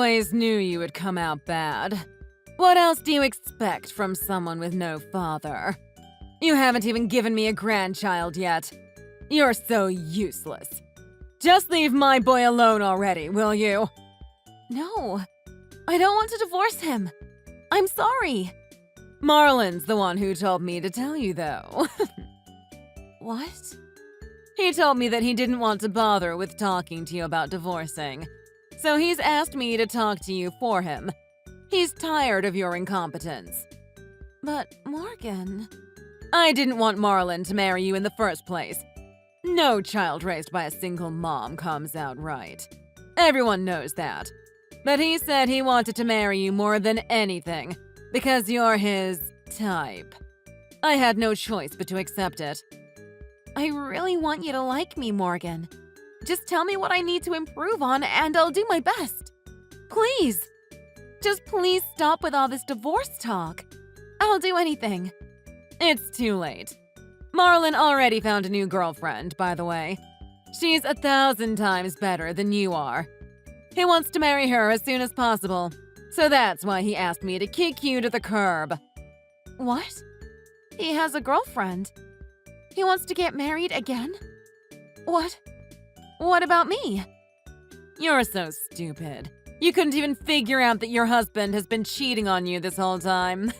always knew you would come out bad. What else do you expect from someone with no father? You haven't even given me a grandchild yet. You're so useless. Just leave my boy alone already, will you? No, I don't want to divorce him. I'm sorry. Marlon's the one who told me to tell you, though. What? He told me that he didn't want to bother with talking to you about divorcing. So he's asked me to talk to you for him. He's tired of your incompetence. But Morgan... I didn't want Marlon to marry you in the first place. No child raised by a single mom comes out right. Everyone knows that. But he said he wanted to marry you more than anything, because you're his type. I had no choice but to accept it. I really want you to like me, Morgan. Just tell me what I need to improve on and I'll do my best. Please. Just please stop with all this divorce talk. I'll do anything. It's too late. Marlon already found a new girlfriend, by the way. She's 1,000 times better than you are. He wants to marry her as soon as possible, so that's why he asked me to kick you to the curb. What? He has a girlfriend. He wants to get married again? What? What about me? You're so stupid. You couldn't even figure out that your husband has been cheating on you this whole time.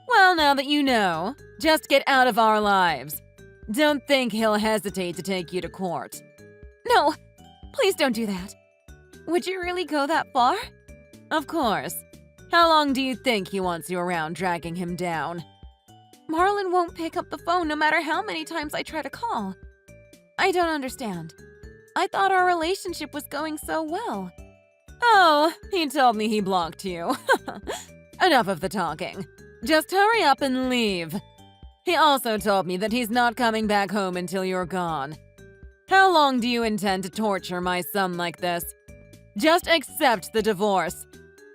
Well, now that you know, just get out of our lives. Don't think he'll hesitate to take you to court. No, please don't do that. Would you really go that far? Of course. How long do you think he wants you around dragging him down? Marlon won't pick up the phone no matter how many times I try to call. I don't understand. I thought our relationship was going so well. Oh, he told me he blocked you. Enough of the talking. Just hurry up and leave. He also told me that he's not coming back home until you're gone. How long do you intend to torture my son like this? Just accept the divorce.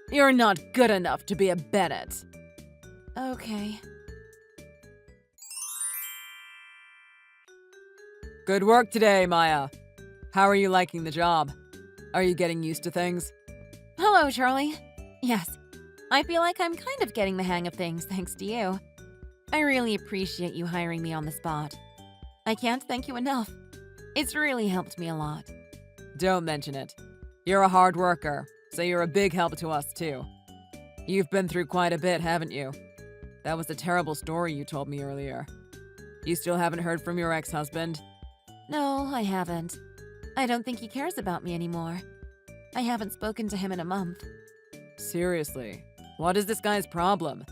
You're not good enough to be a Bennett. Okay. Good work today, Maya. How are you liking the job? Are you getting used to things? Hello, Charlie. Yes, I feel like I'm kind of getting the hang of things thanks to you. I really appreciate you hiring me on the spot. I can't thank you enough. It's really helped me a lot. Don't mention it. You're a hard worker, so you're a big help to us too. You've been through quite a bit, haven't you? That was a terrible story you told me earlier. You still haven't heard from your ex-husband? No, I haven't. I don't think he cares about me anymore. I haven't spoken to him in a month. Seriously, what is this guy's problem?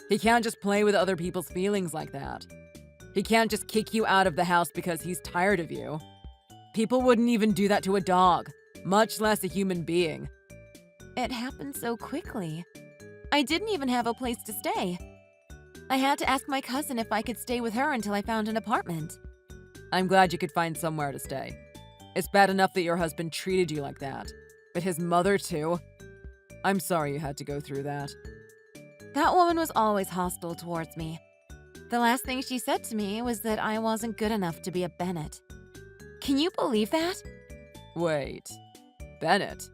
He can't just play with other people's feelings like that. He can't just kick you out of the house because he's tired of you. People wouldn't even do that to a dog, much less a human being. It happened so quickly. I didn't even have a place to stay. I had to ask my cousin if I could stay with her until I found an apartment. I'm glad you could find somewhere to stay. It's bad enough that your husband treated you like that, but his mother too? I'm sorry you had to go through that. That woman was always hostile towards me. The last thing she said to me was that I wasn't good enough to be a Bennett. Can you believe that? Wait, Bennett?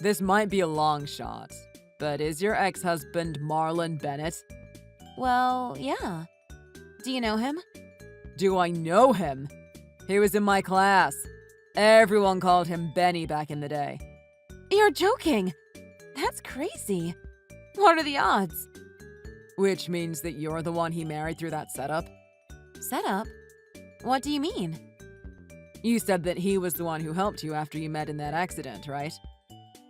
This might be a long shot, but is your ex-husband Marlon Bennett? Well, yeah. Do you know him? Do I know him? He was in my class. Everyone called him Benny back in the day. You're joking! That's crazy. What are the odds? Which means that you're the one he married through that setup? Setup? What do you mean? You said that he was the one who helped you after you met in that accident, right?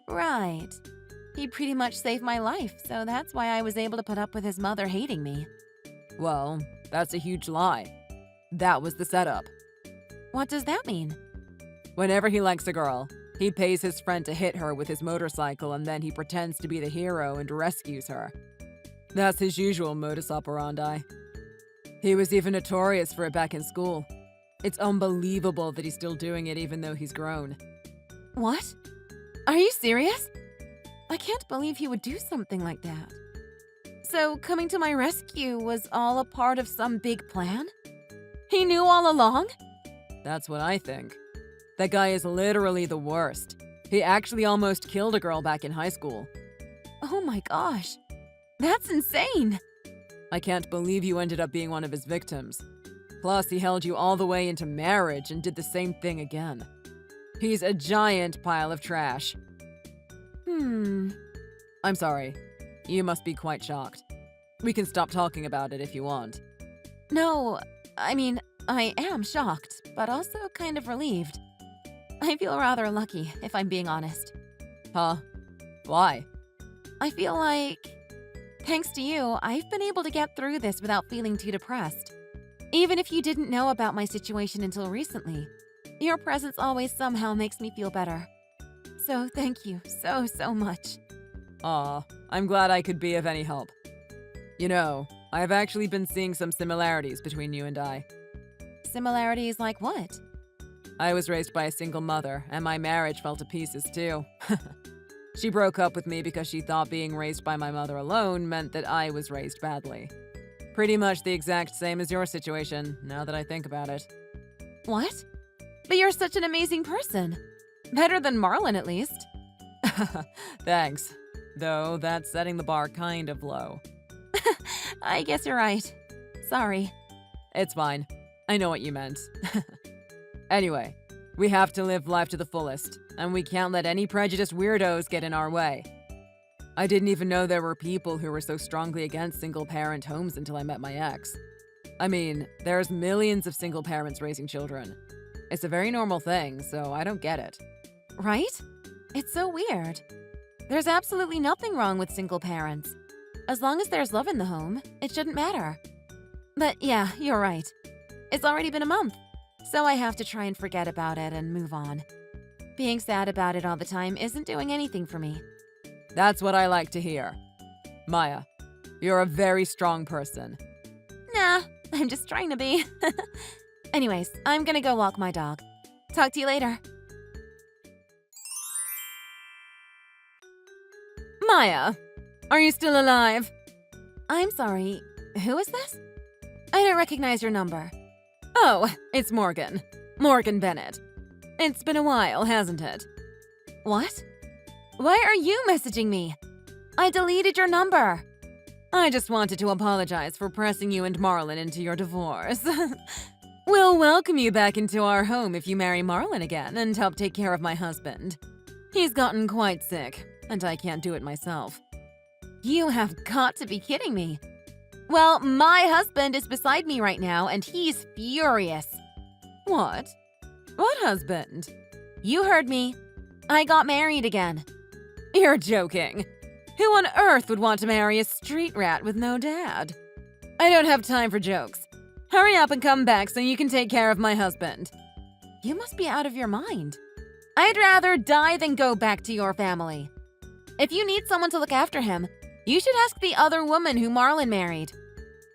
Right. He pretty much saved my life, so that's why I was able to put up with his mother hating me. Well, that's a huge lie. That was the setup. What does that mean? Whenever he likes a girl, he pays his friend to hit her with his motorcycle and then he pretends to be the hero and rescues her. That's his usual modus operandi. He was even notorious for it back in school. It's unbelievable that he's still doing it even though he's grown. What? Are you serious? I can't believe he would do something like that. So coming to my rescue was all a part of some big plan? He knew all along? That's what I think. That guy is literally the worst. He actually almost killed a girl back in high school. Oh my gosh. That's insane. I can't believe you ended up being one of his victims. Plus, he held you all the way into marriage and did the same thing again. He's a giant pile of trash. I'm sorry. You must be quite shocked. We can stop talking about it if you want. No, I mean, I am shocked, but also kind of relieved. I feel rather lucky, if I'm being honest. Huh? Why? I feel like, thanks to you, I've been able to get through this without feeling too depressed. Even if you didn't know about my situation until recently, your presence always somehow makes me feel better. So thank you so much. Aw, I'm glad I could be of any help. You know, I've actually been seeing some similarities between you and I. Similarities like what? I was raised by a single mother, and my marriage fell to pieces too. She broke up with me because she thought being raised by my mother alone meant that I was raised badly. Pretty much the exact same as your situation, now that I think about it. What? But you're such an amazing person. Better than Marlon, at least. Thanks. Though that's setting the bar kind of low. I guess you're right. Sorry. It's fine. I know what you meant. Anyway, we have to live life to the fullest, and we can't let any prejudiced weirdos get in our way. I didn't even know there were people who were so strongly against single-parent homes until I met my ex. I mean, there's millions of single parents raising children. It's a very normal thing, so I don't get it. Right? It's so weird. There's absolutely nothing wrong with single parents. As long as there's love in the home, it shouldn't matter. But yeah, you're right. It's already been a month, so I have to try and forget about it and move on. Being sad about it all the time isn't doing anything for me. That's what I like to hear. Maya, you're a very strong person. Nah, I'm just trying to be. Anyways, I'm gonna go walk my dog. Talk to you later. Maya, are you still alive? I'm sorry, who is this? I don't recognize your number. Oh, it's Morgan. Morgan Bennett. It's been a while, hasn't it? What? Why are you messaging me? I deleted your number. I just wanted to apologize for pressing you and Marlon into your divorce. We'll welcome you back into our home if you marry Marlon again and help take care of my husband. He's gotten quite sick, and I can't do it myself. You have got to be kidding me. Well, my husband is beside me right now, and he's furious. What? What husband? You heard me. I got married again. You're joking. Who on earth would want to marry a street rat with no dad? I don't have time for jokes. Hurry up and come back so you can take care of my husband. You must be out of your mind. I'd rather die than go back to your family. If you need someone to look after him, you should ask the other woman who Marlon married.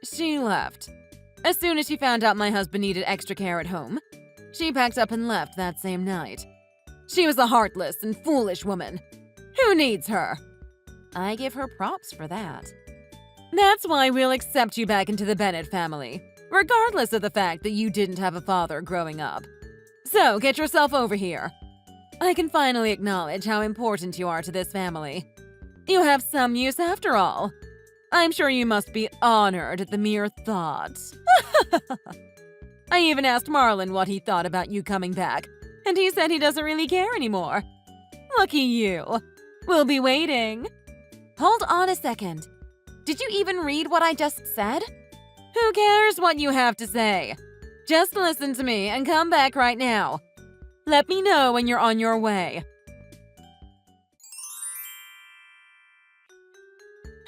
She left. As soon as she found out my husband needed extra care at home, she packed up and left that same night. She was a heartless and foolish woman. Who needs her? I give her props for that. That's why we'll accept you back into the Bennett family, regardless of the fact that you didn't have a father growing up. So get yourself over here. I can finally acknowledge how important you are to this family. You have some use after all. I'm sure you must be honored at the mere thought. I even asked Marlon what he thought about you coming back, and he said he doesn't really care anymore. Lucky you. We'll be waiting. Hold on a second. Did you even read what I just said? Who cares what you have to say? Just listen to me and come back right now. Let me know when you're on your way.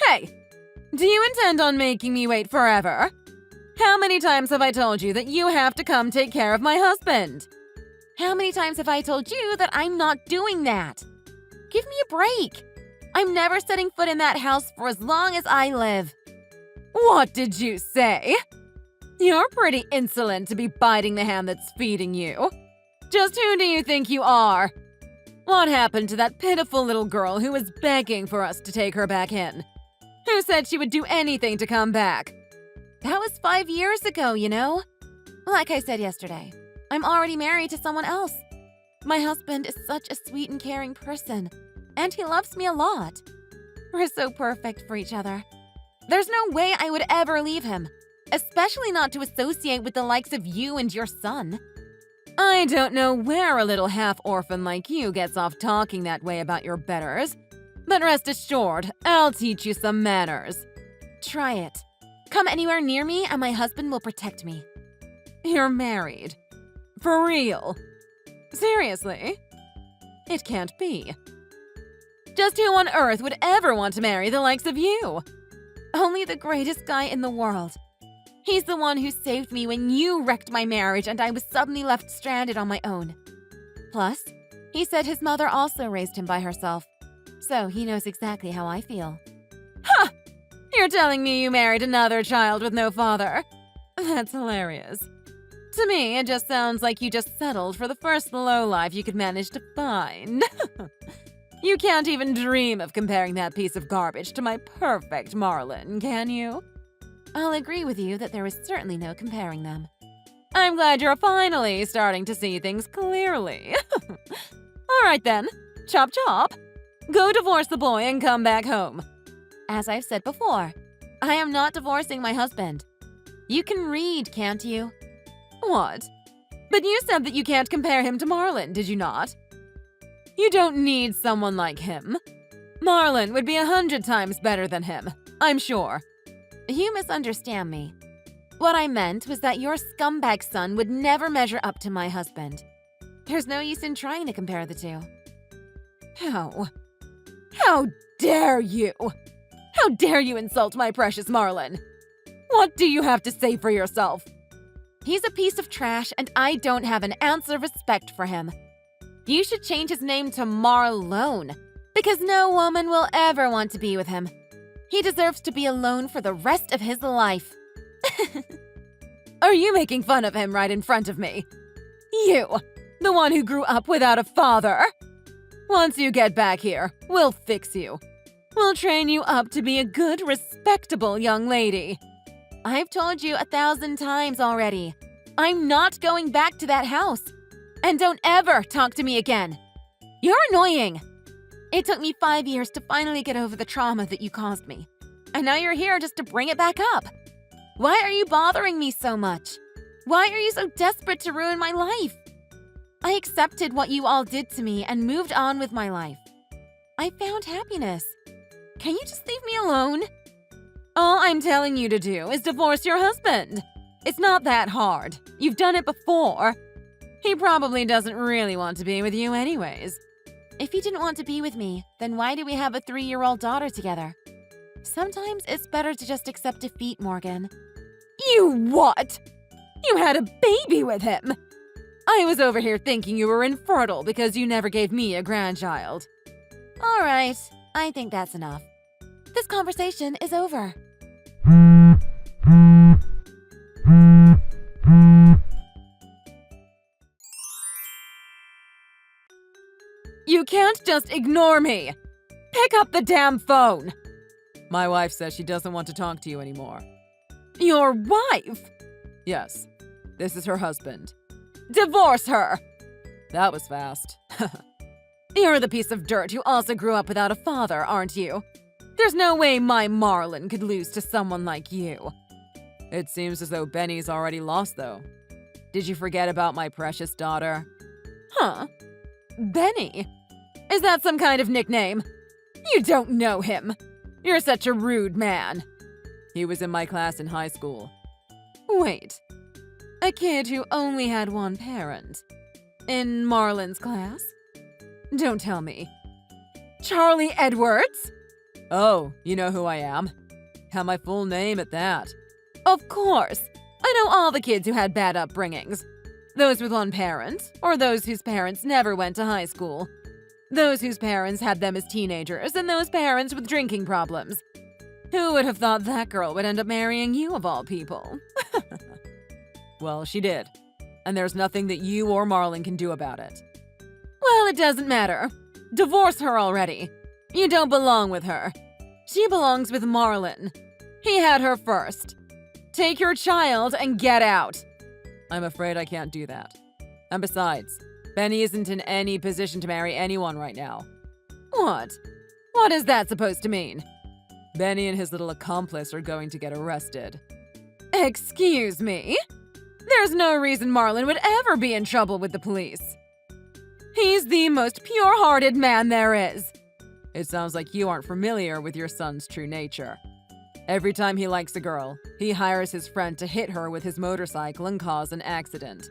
Hey, do you intend on making me wait forever? How many times have I told you that you have to come take care of my husband? How many times have I told you that I'm not doing that? Give me a break. I'm never setting foot in that house for as long as I live. What did you say? You're pretty insolent to be biting the hand that's feeding you. Just who do you think you are? What happened to that pitiful little girl who was begging for us to take her back in? Who said she would do anything to come back? That was 5 years ago, you know? Like I said yesterday, I'm already married to someone else. My husband is such a sweet and caring person, and he loves me a lot. We're so perfect for each other. There's no way I would ever leave him, especially not to associate with the likes of you and your son. I don't know where a little half-orphan like you gets off talking that way about your betters, but rest assured, I'll teach you some manners. Try it. Come anywhere near me and my husband will protect me. You're married. For real. Seriously? It can't be. Just who on earth would ever want to marry the likes of you? Only the greatest guy in the world. He's the one who saved me when you wrecked my marriage and I was suddenly left stranded on my own. Plus, he said his mother also raised him by herself, so he knows exactly how I feel. Ha! You're telling me you married another child with no father? That's hilarious. To me, it just sounds like you just settled for the first lowlife you could manage to find. You can't even dream of comparing that piece of garbage to my perfect Marlin, can you? I'll agree with you that there is certainly no comparing them. I'm glad you're finally starting to see things clearly. All right then, chop chop. Go divorce the boy and come back home. As I've said before, I am not divorcing my husband. You can read, can't you? What? But you said that you can't compare him to Marlin, did you not? You don't need someone like him. Marlin would be 100 times better than him, I'm sure. You misunderstand me. What I meant was that your scumbag son would never measure up to my husband. There's no use in trying to compare the two. How dare you? How dare you insult my precious Marlin? What do you have to say for yourself? He's a piece of trash and I don't have an ounce of respect for him. You should change his name to Marlone, because no woman will ever want to be with him. He deserves to be alone for the rest of his life. Are you making fun of him right in front of me? You, the one who grew up without a father? Once you get back here, we'll fix you. We'll train you up to be a good, respectable young lady. I've told you 1,000 times already. I'm not going back to that house. And don't ever talk to me again. You're annoying. It took me 5 years to finally get over the trauma that you caused me. And now you're here just to bring it back up. Why are you bothering me so much? Why are you so desperate to ruin my life? I accepted what you all did to me and moved on with my life. I found happiness. Can you just leave me alone? All I'm telling you to do is divorce your husband. It's not that hard. You've done it before. He probably doesn't really want to be with you anyways. If he didn't want to be with me, then why do we have a 3-year-old daughter together? Sometimes it's better to just accept defeat, Morgan. You what? You had a baby with him? I was over here thinking you were infertile because you never gave me a grandchild. All right, I think that's enough. This conversation is over. You can't just ignore me! Pick up the damn phone! My wife says she doesn't want to talk to you anymore. Your wife? Yes, this is her husband. Divorce her! That was fast. You're the piece of dirt who also grew up without a father, aren't you? There's no way my Marlin could lose to someone like you. It seems as though Benny's already lost, though. Did you forget about my precious daughter? Huh? Benny? Is that some kind of nickname? You don't know him. You're such a rude man. He was in my class in high school. Wait. A kid who only had one parent. In Marlin's class? Don't tell me. Charlie Edwards? Oh, you know who I am. Have my full name at that. Of course. I know all the kids who had bad upbringings. Those with one parent, or those whose parents never went to high school. Those whose parents had them as teenagers, and those parents with drinking problems. Who would have thought that girl would end up marrying you of all people? Well, she did. And there's nothing that you or Marlin can do about it. Well, it doesn't matter. Divorce her already. You don't belong with her. She belongs with Marlin. He had her first. Take your child and get out. I'm afraid I can't do that. And besides, Benny isn't in any position to marry anyone right now. What? What is that supposed to mean? Benny and his little accomplice are going to get arrested. Excuse me? There's no reason Marlon would ever be in trouble with the police. He's the most pure-hearted man there is. It sounds like you aren't familiar with your son's true nature. Every time he likes a girl, he hires his friend to hit her with his motorcycle and cause an accident.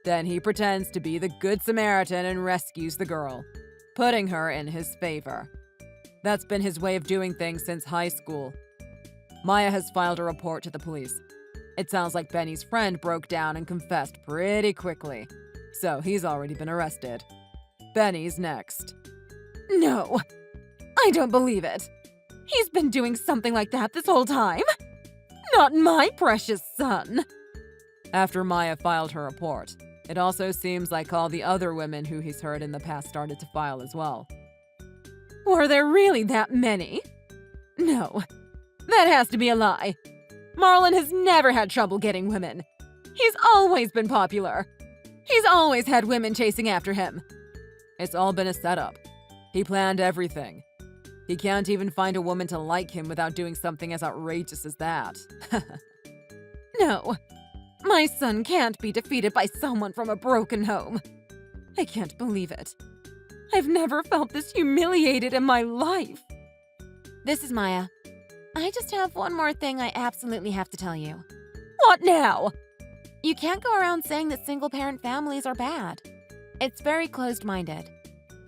Then he pretends to be the Good Samaritan and rescues the girl, putting her in his favor. That's been his way of doing things since high school. Maya has filed a report to the police. It sounds like Benny's friend broke down and confessed pretty quickly, so he's already been arrested. Benny's next. No, I don't believe it. He's been doing something like that this whole time. Not my precious son. After Maya filed her report, it also seems like all the other women who he's heard in the past started to file as well. Were there really that many? No, that has to be a lie. Marlon has never had trouble getting women. He's always been popular. He's always had women chasing after him. It's all been a setup. He planned everything. He can't even find a woman to like him without doing something as outrageous as that. No, my son can't be defeated by someone from a broken home. I can't believe it. I've never felt this humiliated in my life. This is Maya. I just have one more thing I absolutely have to tell you. What now? You can't go around saying that single-parent families are bad. It's very closed-minded.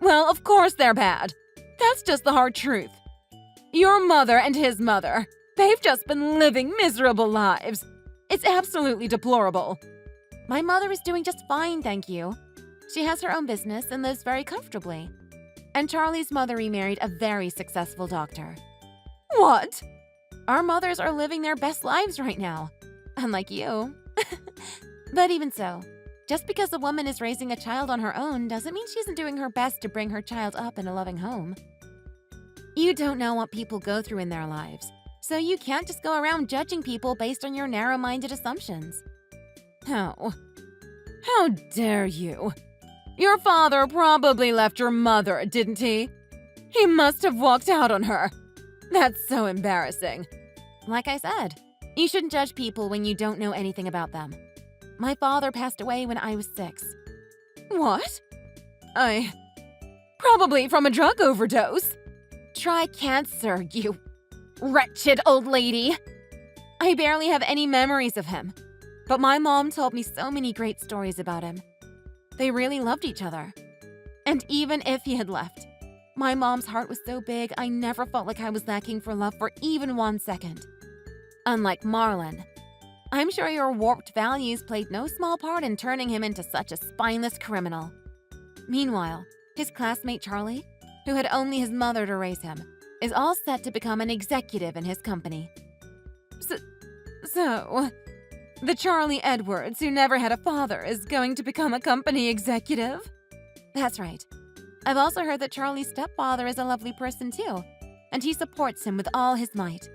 Well, of course they're bad. That's just the hard truth. Your mother and his mother, they've just been living miserable lives. It's absolutely deplorable. My mother is doing just fine, thank you. She has her own business and lives very comfortably. And Charlie's mother remarried a very successful doctor. What? Our mothers are living their best lives right now. Unlike you. But even so, just because a woman is raising a child on her own doesn't mean she isn't doing her best to bring her child up in a loving home. You don't know what people go through in their lives, so you can't just go around judging people based on your narrow-minded assumptions. How dare you? Your father probably left your mother, didn't he? He must have walked out on her. That's so embarrassing. Like I said, you shouldn't judge people when you don't know anything about them. My father passed away when I was 6. What? Probably from a drug overdose. Try cancer, you wretched old lady. I barely have any memories of him, but my mom told me so many great stories about him. They really loved each other. And even if he had left, my mom's heart was so big I never felt like I was lacking for love for even 1 second. Unlike Marlon, I'm sure your warped values played no small part in turning him into such a spineless criminal. Meanwhile, his classmate Charlie, who had only his mother to raise him, is all set to become an executive in his company. So, the Charlie Edwards who never had a father is going to become a company executive? That's right. I've also heard that Charlie's stepfather is a lovely person too, and he supports him with all his might.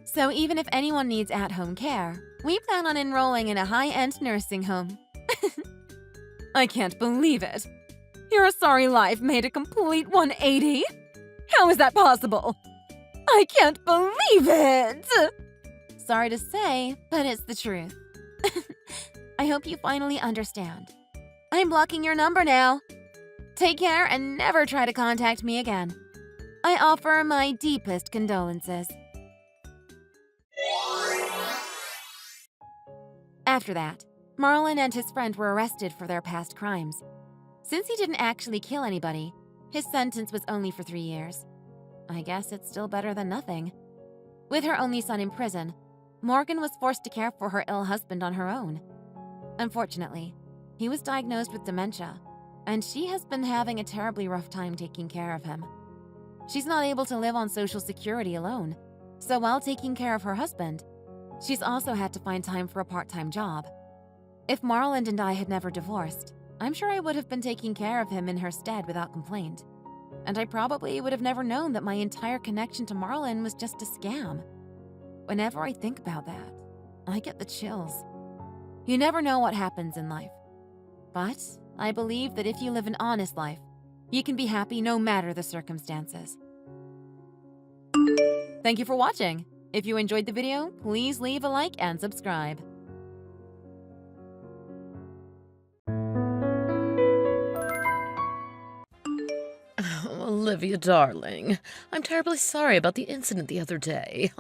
So even if anyone needs at-home care, we plan on enrolling in a high-end nursing home. I can't believe it. Your sorry life made a complete 180? How is that possible? I can't believe it! Sorry to say, but it's the truth. I hope you finally understand. I'm blocking your number now. Take care and never try to contact me again. I offer my deepest condolences. After that, Marlon and his friend were arrested for their past crimes. Since he didn't actually kill anybody, his sentence was only for 3 years. I guess it's still better than nothing. With her only son in prison, Morgan was forced to care for her ill husband on her own. Unfortunately, he was diagnosed with dementia, and she has been having a terribly rough time taking care of him. She's not able to live on Social Security alone, so while taking care of her husband, she's also had to find time for a part-time job. If Marlon and I had never divorced, I'm sure I would have been taking care of him in her stead without complaint. And I probably would have never known that my entire connection to Marlon was just a scam. Whenever I think about that, I get the chills. You never know what happens in life. But I believe that if you live an honest life, you can be happy no matter the circumstances. Thank you for watching. If you enjoyed the video, please leave a like and subscribe. Olivia, darling, I'm terribly sorry about the incident the other day.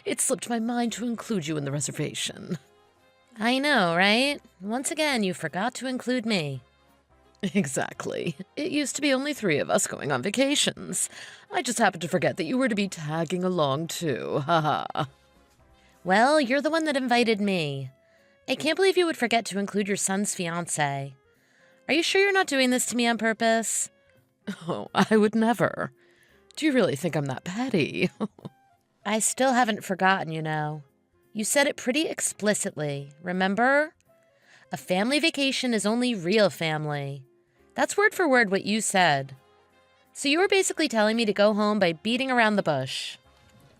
It slipped my mind to include you in the reservation. I know, right? Once again, you forgot to include me. Exactly. It used to be only 3 of us going on vacations. I just happened to forget that you were to be tagging along too. Haha. Well, you're the one that invited me. I can't believe you would forget to include your son's fiancé. Are you sure you're not doing this to me on purpose? Oh, I would never. Do you really think I'm that petty? I still haven't forgotten, you know. You said it pretty explicitly, remember? A family vacation is only real family. That's word for word what you said. So you were basically telling me to go home by beating around the bush.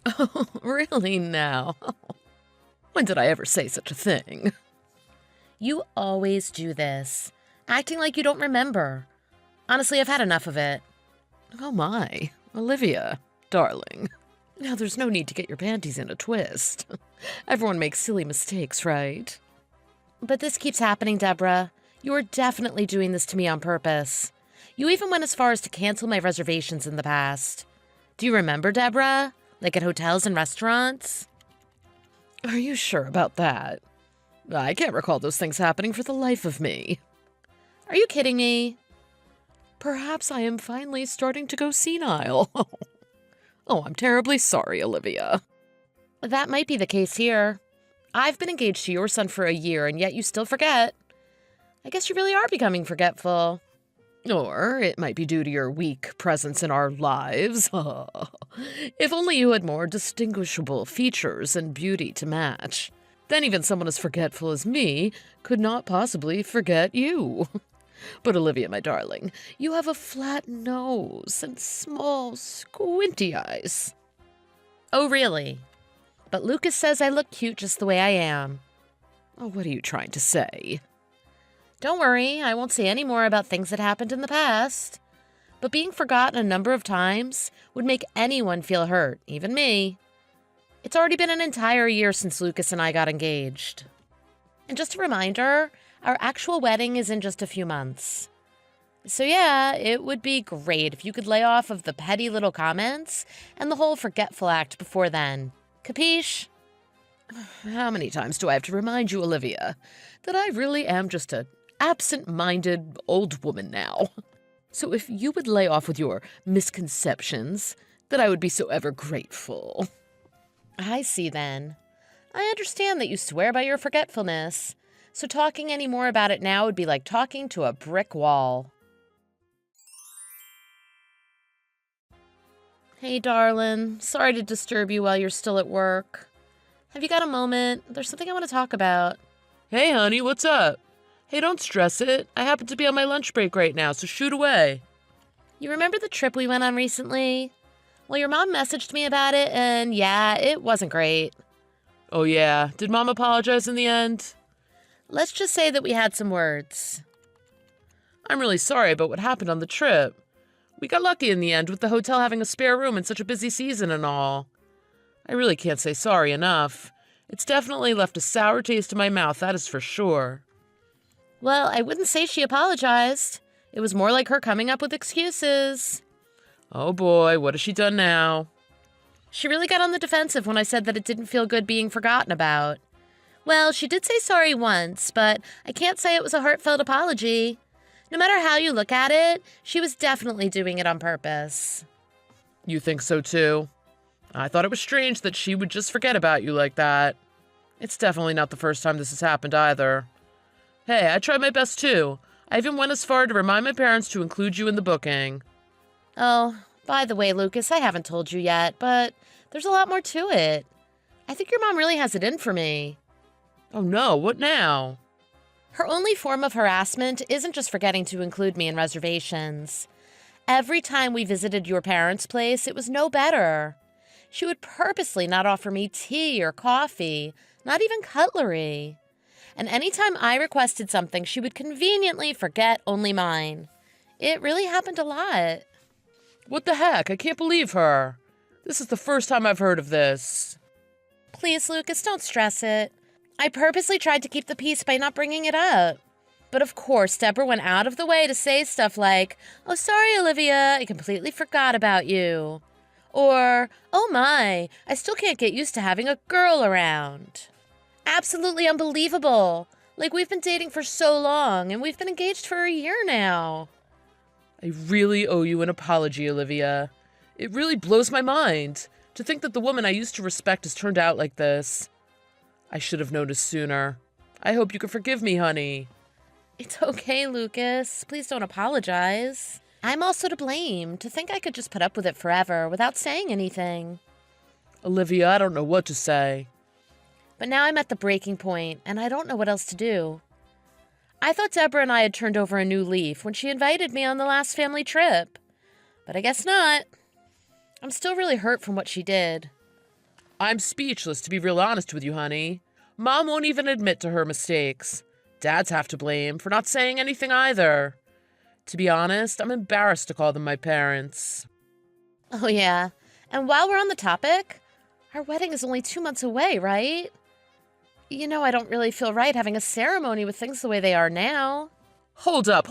Oh, really now? When did I ever say such a thing? You always do this, acting like you don't remember. Honestly, I've had enough of it. Oh my, Olivia, darling. Now there's no need to get your panties in a twist. Everyone makes silly mistakes, right? But this keeps happening, Deborah. You are definitely doing this to me on purpose. You even went as far as to cancel my reservations in the past. Do you remember, Deborah? Like at hotels and restaurants? Are you sure about that? I can't recall those things happening for the life of me. Are you kidding me? Perhaps I am finally starting to go senile. Oh, I'm terribly sorry, Olivia. That might be the case here. I've been engaged to your son for a year, and yet you still forget. I guess you really are becoming forgetful. Or it might be due to your weak presence in our lives. If only you had more distinguishable features and beauty to match. Then even someone as forgetful as me could not possibly forget you. But Olivia, my darling, you have a flat nose and small, squinty eyes. Oh, really? But Lucas says I look cute just the way I am. Oh, what are you trying to say? Don't worry, I won't say any more about things that happened in the past. But being forgotten a number of times would make anyone feel hurt, even me. It's already been an entire year since Lucas and I got engaged. And just a reminder, our actual wedding is in just a few months. So yeah, it would be great if you could lay off of the petty little comments and the whole forgetful act before then. Capiche? How many times do I have to remind you, Olivia, that I really am just an absent-minded old woman now? So if you would lay off with your misconceptions, then I would be so ever grateful. I see then. I understand that you swear by your forgetfulness, so talking any more about it now would be like talking to a brick wall. Hey, darling. Sorry to disturb you while you're still at work. Have you got a moment? There's something I want to talk about. Hey, honey, what's up? Hey, don't stress it. I happen to be on my lunch break right now, so shoot away. You remember the trip we went on recently? Well, your mom messaged me about it, and yeah, it wasn't great. Oh, yeah. Did Mom apologize in the end? Let's just say that we had some words. I'm really sorry about what happened on the trip. We got lucky in the end with the hotel having a spare room in such a busy season and all. I really can't say sorry enough. It's definitely left a sour taste in my mouth, that is for sure. Well, I wouldn't say she apologized. It was more like her coming up with excuses. Oh boy, what has she done now? She really got on the defensive when I said that it didn't feel good being forgotten about. Well, she did say sorry once, but I can't say it was a heartfelt apology. No matter how you look at it, she was definitely doing it on purpose. You think so too? I thought it was strange that she would just forget about you like that. It's definitely not the first time this has happened either. Hey, I tried my best too. I even went as far to remind my parents to include you in the booking. Oh, by the way, Lucas, I haven't told you yet, but there's a lot more to it. I think your mom really has it in for me. Oh no, what now? Her only form of harassment isn't just forgetting to include me in reservations. Every time we visited your parents' place, it was no better. She would purposely not offer me tea or coffee, not even cutlery. And anytime I requested something, she would conveniently forget only mine. It really happened a lot. What the heck? I can't believe her. This is the first time I've heard of this. Please, Lucas, don't stress it. I purposely tried to keep the peace by not bringing it up. But of course, Deborah went out of the way to say stuff like, "Oh, sorry, Olivia, I completely forgot about you." Or, "Oh my, I still can't get used to having a girl around." Absolutely unbelievable. Like, we've been dating for so long, and we've been engaged for a year now. I really owe you an apology, Olivia. It really blows my mind to think that the woman I used to respect has turned out like this. I should have noticed sooner. I hope you can forgive me, honey. It's okay, Lucas. Please don't apologize. I'm also to blame. To think I could just put up with it forever without saying anything. Olivia, I don't know what to say. But now I'm at the breaking point, and I don't know what else to do. I thought Deborah and I had turned over a new leaf when she invited me on the last family trip. But I guess not. I'm still really hurt from what she did. I'm speechless, to be real honest with you, honey. Mom won't even admit to her mistakes. Dad's half to blame for not saying anything either. To be honest, I'm embarrassed to call them my parents. Oh, yeah. And while we're on the topic, our wedding is only 2 months away, right? You know, I don't really feel right having a ceremony with things the way they are now. Hold up.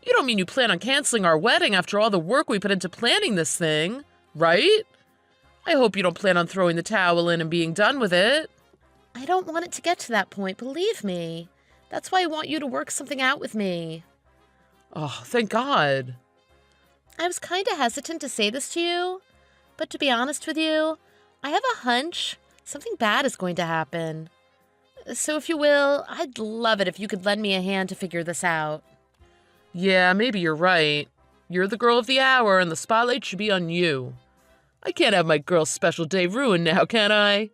You don't mean you plan on canceling our wedding after all the work we put into planning this thing, right? I hope you don't plan on throwing the towel in and being done with it. I don't want it to get to that point, believe me. That's why I want you to work something out with me. Oh, thank God. I was kind of hesitant to say this to you, but to be honest with you, I have a hunch something bad is going to happen. So if you will, I'd love it if you could lend me a hand to figure this out. Yeah, maybe you're right. You're the girl of the hour, and the spotlight should be on you. I can't have my girl's special day ruined now, can I?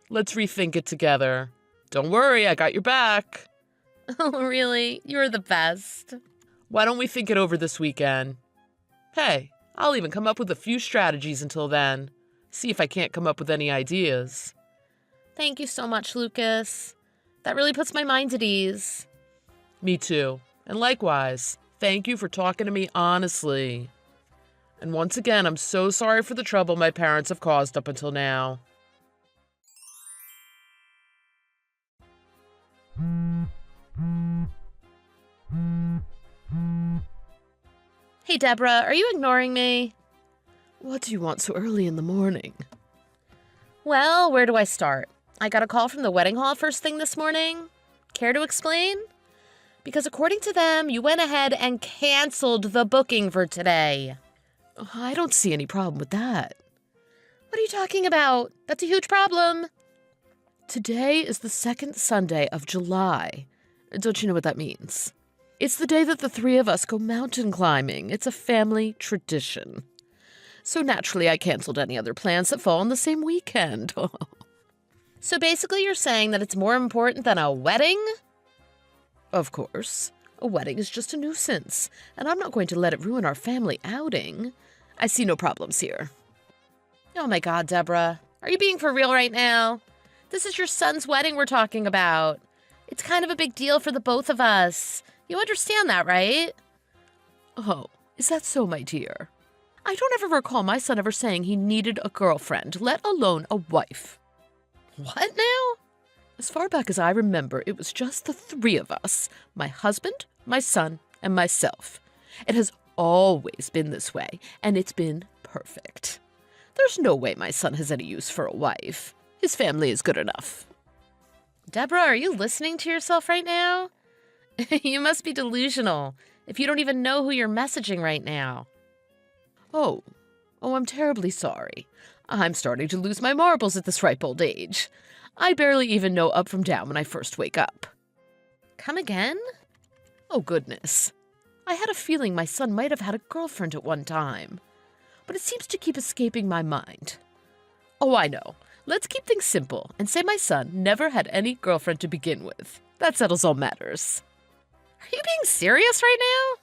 Let's rethink it together. Don't worry, I got your back. Oh, really? You're the best. Why don't we think it over this weekend? Hey, I'll even come up with a few strategies until then. See if I can't come up with any ideas. Thank you so much, Lucas. That really puts my mind at ease. Me too. And likewise, thank you for talking to me honestly. And once again, I'm so sorry for the trouble my parents have caused up until now. Hey, Deborah, are you ignoring me? What do you want so early in the morning? Well, where do I start? I got a call from the wedding hall first thing this morning. Care to explain? Because according to them, you went ahead and canceled the booking for today. I don't see any problem with that. What are you talking about? That's a huge problem. Today is the second Sunday of July. Don't you know what that means? It's the day that the three of us go mountain climbing. It's a family tradition. So naturally, I canceled any other plans that fall on the same weekend. So basically, you're saying that it's more important than a wedding? Of course. A wedding is just a nuisance, and I'm not going to let it ruin our family outing. I see no problems here. Oh my God, Deborah. Are you being for real right now? This is your son's wedding we're talking about. It's kind of a big deal for the both of us. You understand that, right? Oh, is that so, my dear? I don't ever recall my son ever saying he needed a girlfriend, let alone a wife. What now? As far back as I remember, it was just the three of us, my husband, my son, and myself. It has always been this way, and it's been perfect. There's no way my son has any use for a wife. His family is good enough. Deborah, are you listening to yourself right now? You must be delusional if you don't even know who you're messaging right now. Oh, I'm terribly sorry. I'm starting to lose my marbles at this ripe old age. I barely even know up from down when I first wake up. Come again? Oh, goodness. I had a feeling my son might have had a girlfriend at one time, but it seems to keep escaping my mind. Oh, I know. Let's keep things simple and say my son never had any girlfriend to begin with. That settles all matters. Are you being serious right now?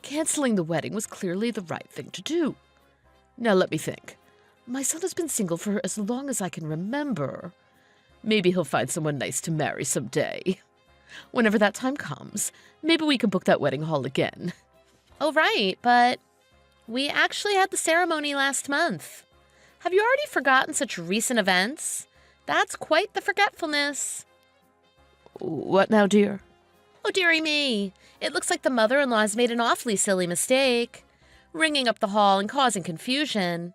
Canceling the wedding was clearly the right thing to do. Now let me think. My son has been single for as long as I can remember. Maybe he'll find someone nice to marry someday. Whenever that time comes, maybe we can book that wedding hall again. Oh, right, but we actually had the ceremony last month. Have you already forgotten such recent events? That's quite the forgetfulness. What now, dear? Oh, dearie me. It looks like the mother-in-law has made an awfully silly mistake, ringing up the hall and causing confusion.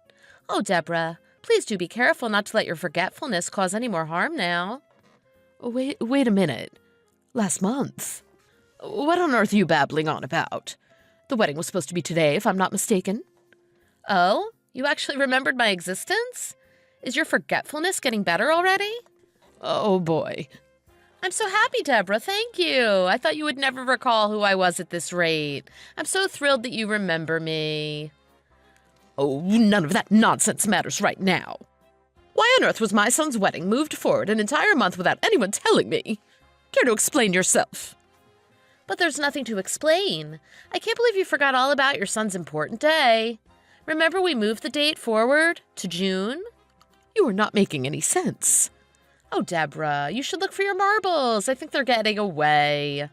Oh, Deborah, please do be careful not to let your forgetfulness cause any more harm now. Wait a minute. Last month? What on earth are you babbling on about? The wedding was supposed to be today, if I'm not mistaken. Oh, you actually remembered my existence? Is your forgetfulness getting better already? Oh, boy. I'm so happy, Deborah. Thank you. I thought you would never recall who I was at this rate. I'm so thrilled that you remember me. Oh, none of that nonsense matters right now. Why on earth was my son's wedding moved forward an entire month without anyone telling me? Care to explain yourself? But there's nothing to explain. I can't believe you forgot all about your son's important day. Remember we moved the date forward to June? You are not making any sense. Oh, Deborah, you should look for your marbles. I think they're getting away.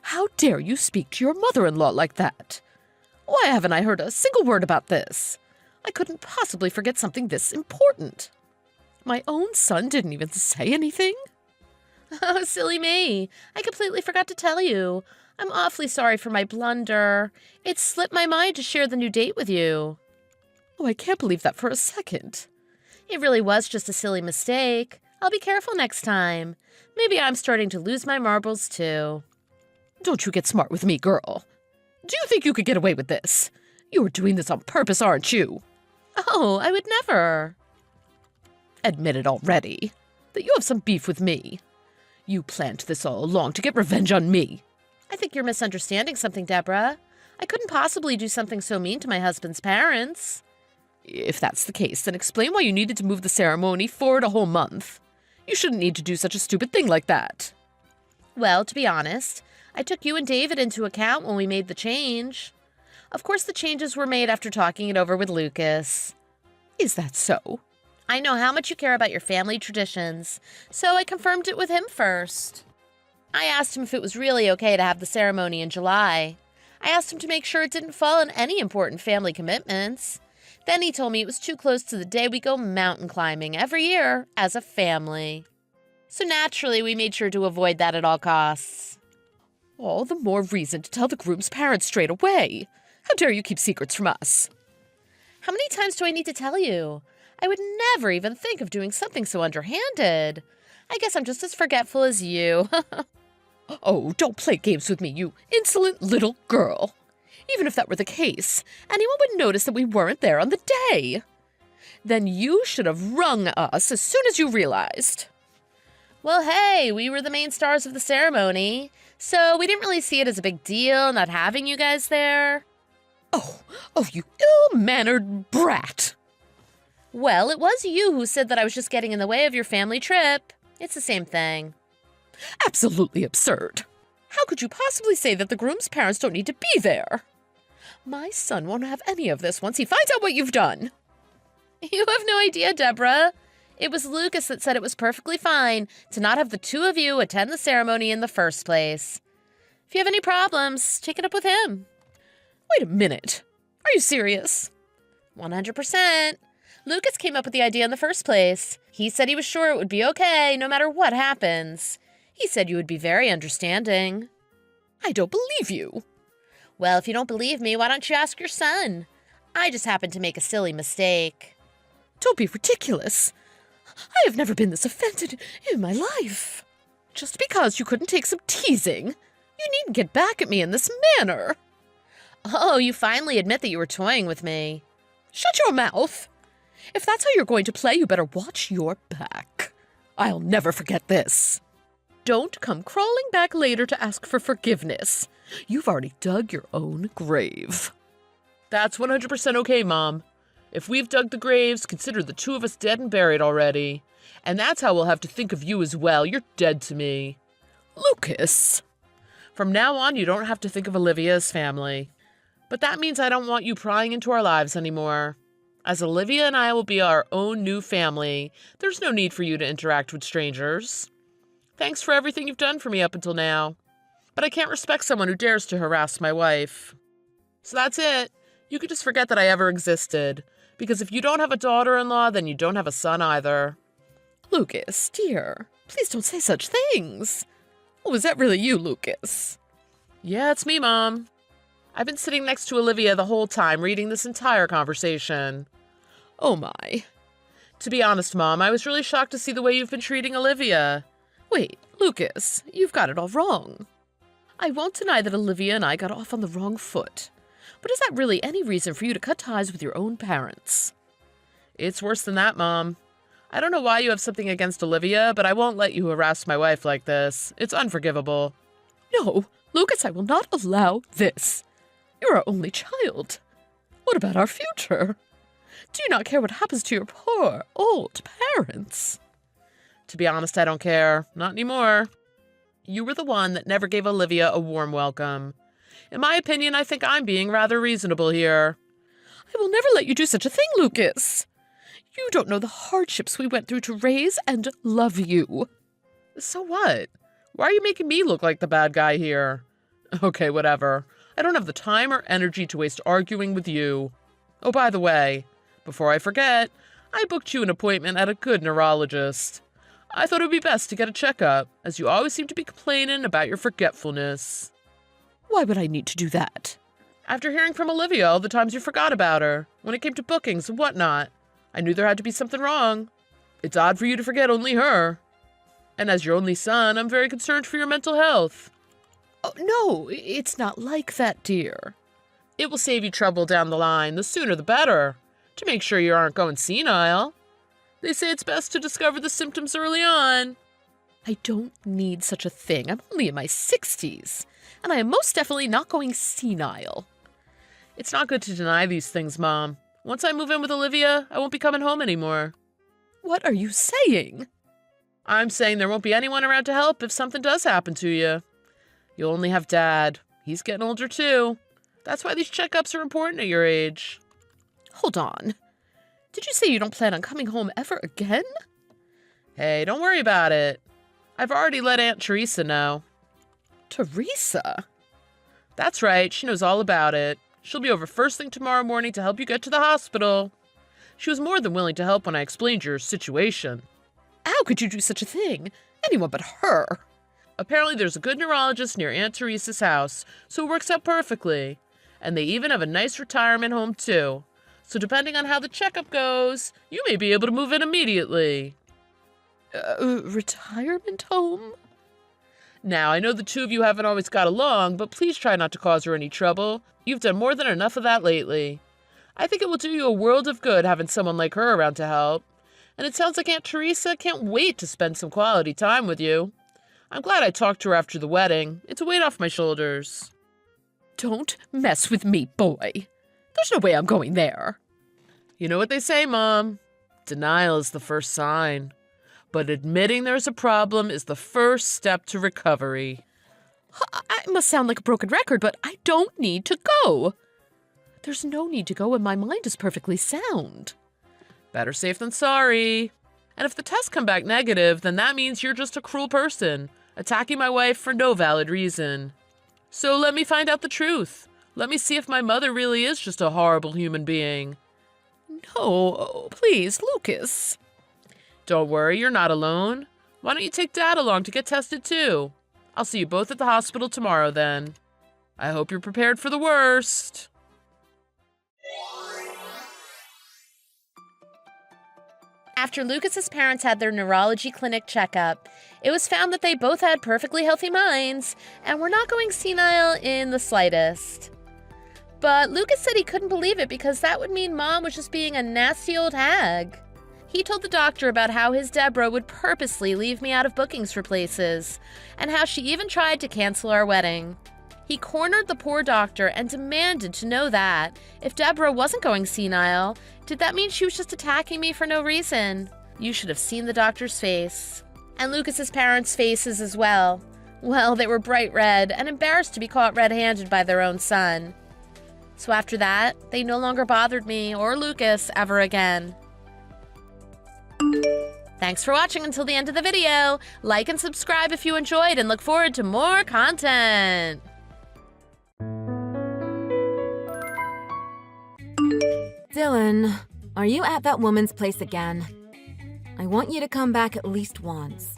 How dare you speak to your mother-in-law like that? Why haven't I heard a single word about this? I couldn't possibly forget something this important. My own son didn't even say anything. Oh, silly me. I completely forgot to tell you. I'm awfully sorry for my blunder. It slipped my mind to share the new date with you. Oh, I can't believe that for a second. It really was just a silly mistake. I'll be careful next time. Maybe I'm starting to lose my marbles, too. Don't you get smart with me, girl. Do you think you could get away with this? You are doing this on purpose, aren't you? Oh, I would never. Admit it already, that you have some beef with me. You planned this all along to get revenge on me. I think you're misunderstanding something, Deborah. I couldn't possibly do something so mean to my husband's parents. If that's the case, then explain why you needed to move the ceremony forward a whole month. You shouldn't need to do such a stupid thing like that. Well, to be honest, I took you and David into account when we made the change. Of course, the changes were made after talking it over with Lucas. Is that so? I know how much you care about your family traditions, so I confirmed it with him first. I asked him if it was really okay to have the ceremony in July. I asked him to make sure it didn't fall on any important family commitments. Then he told me it was too close to the day we go mountain climbing every year as a family. So naturally, we made sure to avoid that at all costs. All the more reason to tell the groom's parents straight away. How dare you keep secrets from us? How many times do I need to tell you? I would never even think of doing something so underhanded. I guess I'm just as forgetful as you. Oh, don't play games with me, you insolent little girl. Even if that were the case, anyone would notice that we weren't there on the day. Then you should have rung us as soon as you realized. Well, hey, we were the main stars of the ceremony, so we didn't really see it as a big deal not having you guys there. Oh, you ill-mannered brat. Well, it was you who said that I was just getting in the way of your family trip. It's the same thing. Absolutely absurd. How could you possibly say that the groom's parents don't need to be there? My son won't have any of this once he finds out what you've done. You have no idea, Deborah. It was Lucas that said it was perfectly fine to not have the two of you attend the ceremony in the first place. If you have any problems, take it up with him. Wait a minute. Are you serious? 100%. Lucas came up with the idea in the first place. He said he was sure it would be okay no matter what happens. He said you would be very understanding. I don't believe you. Well, if you don't believe me, why don't you ask your son? I just happened to make a silly mistake. Don't be ridiculous. I have never been this offended in my life. Just because you couldn't take some teasing, you needn't get back at me in this manner. Oh, you finally admit that you were toying with me. Shut your mouth. If that's how you're going to play, you better watch your back. I'll never forget this. Don't come crawling back later to ask for forgiveness. You've already dug your own grave. That's 100% okay, Mom. If we've dug the graves, consider the two of us dead and buried already. And that's how we'll have to think of you as well. You're dead to me. Lucas. From now on, you don't have to think of Olivia as family. But that means I don't want you prying into our lives anymore. As Olivia and I will be our own new family, there's no need for you to interact with strangers. Thanks for everything you've done for me up until now. But I can't respect someone who dares to harass my wife. So that's it. You could just forget that I ever existed. Because if you don't have a daughter-in-law, then you don't have a son either. Lucas, dear, please don't say such things. Oh, is that really you, Lucas? Yeah, it's me, Mom. I've been sitting next to Olivia the whole time reading this entire conversation. Oh my. To be honest, Mom, I was really shocked to see the way you've been treating Olivia. Wait, Lucas, you've got it all wrong. I won't deny that Olivia and I got off on the wrong foot. But is that really any reason for you to cut ties with your own parents? It's worse than that, Mom. I don't know why you have something against Olivia, but I won't let you harass my wife like this. It's unforgivable. No, Lucas, I will not allow this. You're our only child. What about our future? Do you not care what happens to your poor, old parents? To be honest, I don't care. Not anymore. You were the one that never gave Olivia a warm welcome. In my opinion, I think I'm being rather reasonable here. I will never let you do such a thing, Lucas. You don't know the hardships we went through to raise and love you. So what? Why are you making me look like the bad guy here? Okay, whatever. I don't have the time or energy to waste arguing with you. Oh, by the way, before I forget, I booked you an appointment at a good neurologist. I thought it would be best to get a checkup, as you always seem to be complaining about your forgetfulness. Why would I need to do that? After hearing from Olivia all the times you forgot about her, when it came to bookings and whatnot, I knew there had to be something wrong. It's odd for you to forget only her. And as your only son, I'm very concerned for your mental health. Oh, no, it's not like that, dear. It will save you trouble down the line, the sooner the better, to make sure you aren't going senile. They say it's best to discover the symptoms early on. I don't need such a thing. I'm only in my 60s, and I am most definitely not going senile. It's not good to deny these things, Mom. Once I move in with Olivia, I won't be coming home anymore. What are you saying? I'm saying there won't be anyone around to help if something does happen to you. You'll only have Dad. He's getting older too. That's why these checkups are important at your age. Hold on. Did you say you don't plan on coming home ever again? Hey, don't worry about it. I've already let Aunt Teresa know. Teresa? That's right, she knows all about it. She'll be over first thing tomorrow morning to help you get to the hospital. She was more than willing to help when I explained your situation. How could you do such a thing? Anyone but her. Apparently there's a good neurologist near Aunt Teresa's house, so it works out perfectly. And they even have a nice retirement home too. So depending on how the checkup goes, you may be able to move in immediately. Retirement home? Now, I know the two of you haven't always got along, but please try not to cause her any trouble. You've done more than enough of that lately. I think it will do you a world of good having someone like her around to help. And it sounds like Aunt Teresa can't wait to spend some quality time with you. I'm glad I talked to her after the wedding. It's a weight off my shoulders. Don't mess with me, boy. There's no way I'm going there. You know what they say, Mom? Denial is the first sign. But admitting there's a problem is the first step to recovery. I must sound like a broken record, but I don't need to go. There's no need to go when my mind is perfectly sound. Better safe than sorry. And if the tests come back negative, then that means you're just a cruel person, attacking my wife for no valid reason. So let me find out the truth. Let me see if my mother really is just a horrible human being. No, please, Lucas. Don't worry, you're not alone. Why don't you take Dad along to get tested too? I'll see you both at the hospital tomorrow then. I hope you're prepared for the worst. After Lucas's parents had their neurology clinic checkup, it was found that they both had perfectly healthy minds and were not going senile in the slightest. But Lucas said he couldn't believe it because that would mean Mom was just being a nasty old hag. He told the doctor about how his Deborah would purposely leave me out of bookings for places, and how she even tried to cancel our wedding. He cornered the poor doctor and demanded to know that, if Deborah wasn't going senile, did that mean she was just attacking me for no reason? You should have seen the doctor's face. And Lucas's parents' faces as well. Well, they were bright red and embarrassed to be caught red-handed by their own son. So after that, they no longer bothered me or Lucas ever again. Thanks for watching until the end of the video. Like and subscribe if you enjoyed and look forward to more content. Dylan, are you at that woman's place again? I want you to come back at least once.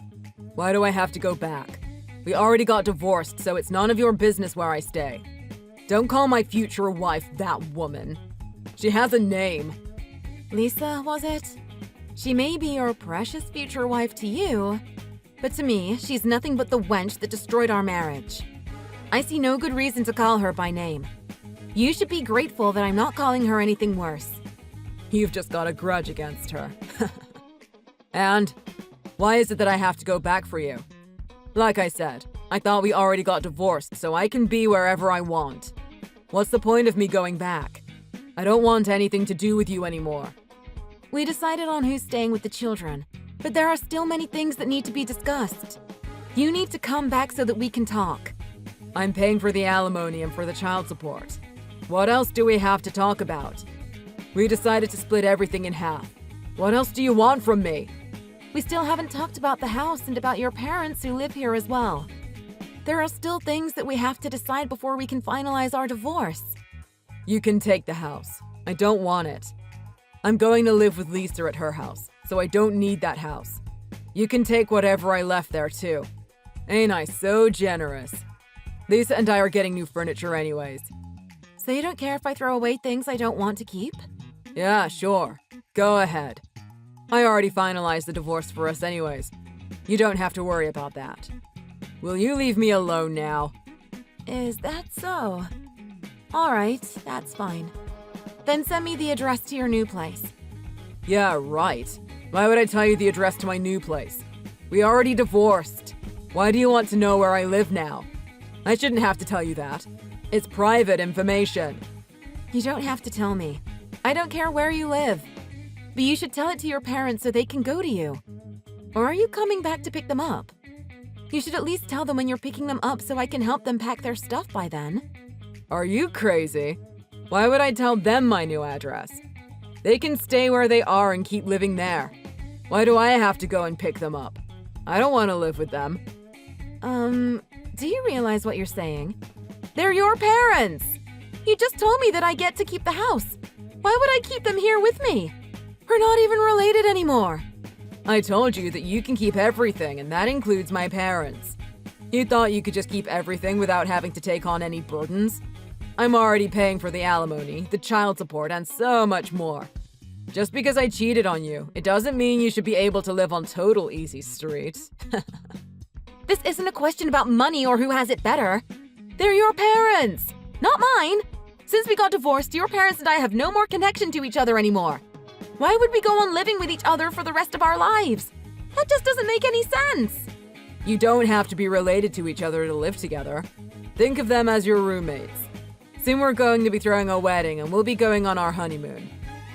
Why do I have to go back? We already got divorced, so it's none of your business where I stay. Don't call my future wife that woman. She has a name. Lisa, was it? She may be your precious future wife to you, but to me, she's nothing but the wench that destroyed our marriage. I see no good reason to call her by name. You should be grateful that I'm not calling her anything worse. You've just got a grudge against her. And why is it that I have to go back for you? Like I said, I thought we already got divorced, so I can be wherever I want. What's the point of me going back? I don't want anything to do with you anymore. We decided on who's staying with the children, but there are still many things that need to be discussed. You need to come back so that we can talk. I'm paying for the alimony and for the child support. What else do we have to talk about? We decided to split everything in half. What else do you want from me? We still haven't talked about the house and about your parents who live here as well. There are still things that we have to decide before we can finalize our divorce. You can take the house. I don't want it. I'm going to live with Lisa at her house, so I don't need that house. You can take whatever I left there too. Ain't I so generous? Lisa and I are getting new furniture anyways. So you don't care if I throw away things I don't want to keep? Yeah, sure. Go ahead. I already finalized the divorce for us anyways. You don't have to worry about that. Will you leave me alone now? Is that so? Alright, that's fine. Then send me the address to your new place. Yeah, right. Why would I tell you the address to my new place? We already divorced. Why do you want to know where I live now? I shouldn't have to tell you that. It's private information. You don't have to tell me. I don't care where you live. But you should tell it to your parents so they can go to you. Or are you coming back to pick them up? You should at least tell them when you're picking them up so I can help them pack their stuff by then. Are you crazy? Why would I tell them my new address? They can stay where they are and keep living there. Why do I have to go and pick them up? I don't want to live with them. Do you realize what you're saying? They're your parents! You just told me that I get to keep the house. Why would I keep them here with me? We're not even related anymore. I told you that you can keep everything, and that includes my parents. You thought you could just keep everything without having to take on any burdens? I'm already paying for the alimony, the child support, and so much more. Just because I cheated on you, it doesn't mean you should be able to live on total easy street. This isn't a question about money or who has it better. They're your parents, not mine. Since we got divorced, your parents and I have no more connection to each other anymore. Why would we go on living with each other for the rest of our lives? That just doesn't make any sense. You don't have to be related to each other to live together. Think of them as your roommates. Soon we're going to be throwing a wedding and we'll be going on our honeymoon.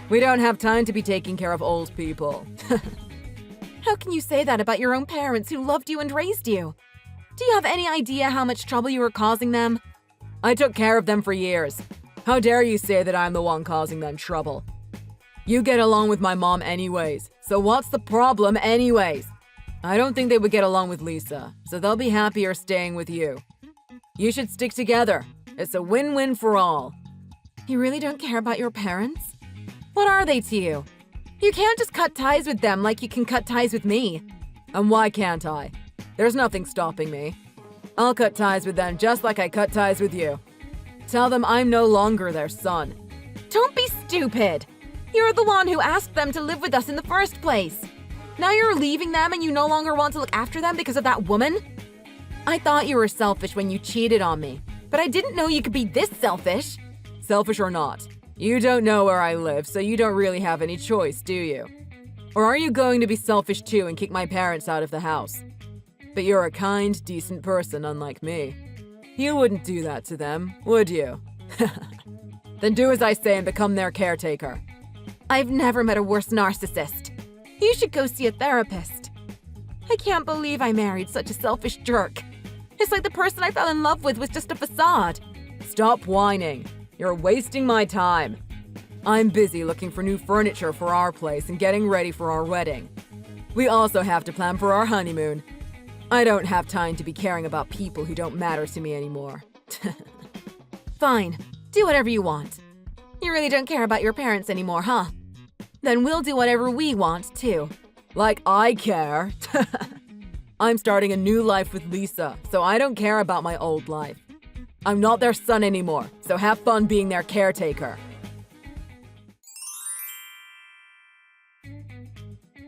We don't have time to be taking care of old people. How can you say that about your own parents who loved you and raised you? Do you have any idea how much trouble you were causing them? I took care of them for years. How dare you say that I'm the one causing them trouble? You get along with my mom anyways, so what's the problem anyways? I don't think they would get along with Lisa, so they'll be happier staying with you. You should stick together. It's a win-win for all. You really don't care about your parents? What are they to you? You can't just cut ties with them like you can cut ties with me. And why can't I? There's nothing stopping me. I'll cut ties with them just like I cut ties with you. Tell them I'm no longer their son. Don't be stupid! You're the one who asked them to live with us in the first place. Now you're leaving them and you no longer want to look after them because of that woman? I thought you were selfish when you cheated on me, but I didn't know you could be this selfish. Selfish or not, you don't know where I live, so you don't really have any choice, do you? Or are you going to be selfish too and kick my parents out of the house? But you're a kind, decent person, unlike me. You wouldn't do that to them, would you? Then do as I say and become their caretaker. I've never met a worse narcissist. You should go see a therapist. I can't believe I married such a selfish jerk. It's like the person I fell in love with was just a facade. Stop whining. You're wasting my time. I'm busy looking for new furniture for our place and getting ready for our wedding. We also have to plan for our honeymoon. I don't have time to be caring about people who don't matter to me anymore. Fine, do whatever you want. You really don't care about your parents anymore, huh? Then we'll do whatever we want, too. Like I care. I'm starting a new life with Lisa, so I don't care about my old life. I'm not their son anymore, so have fun being their caretaker.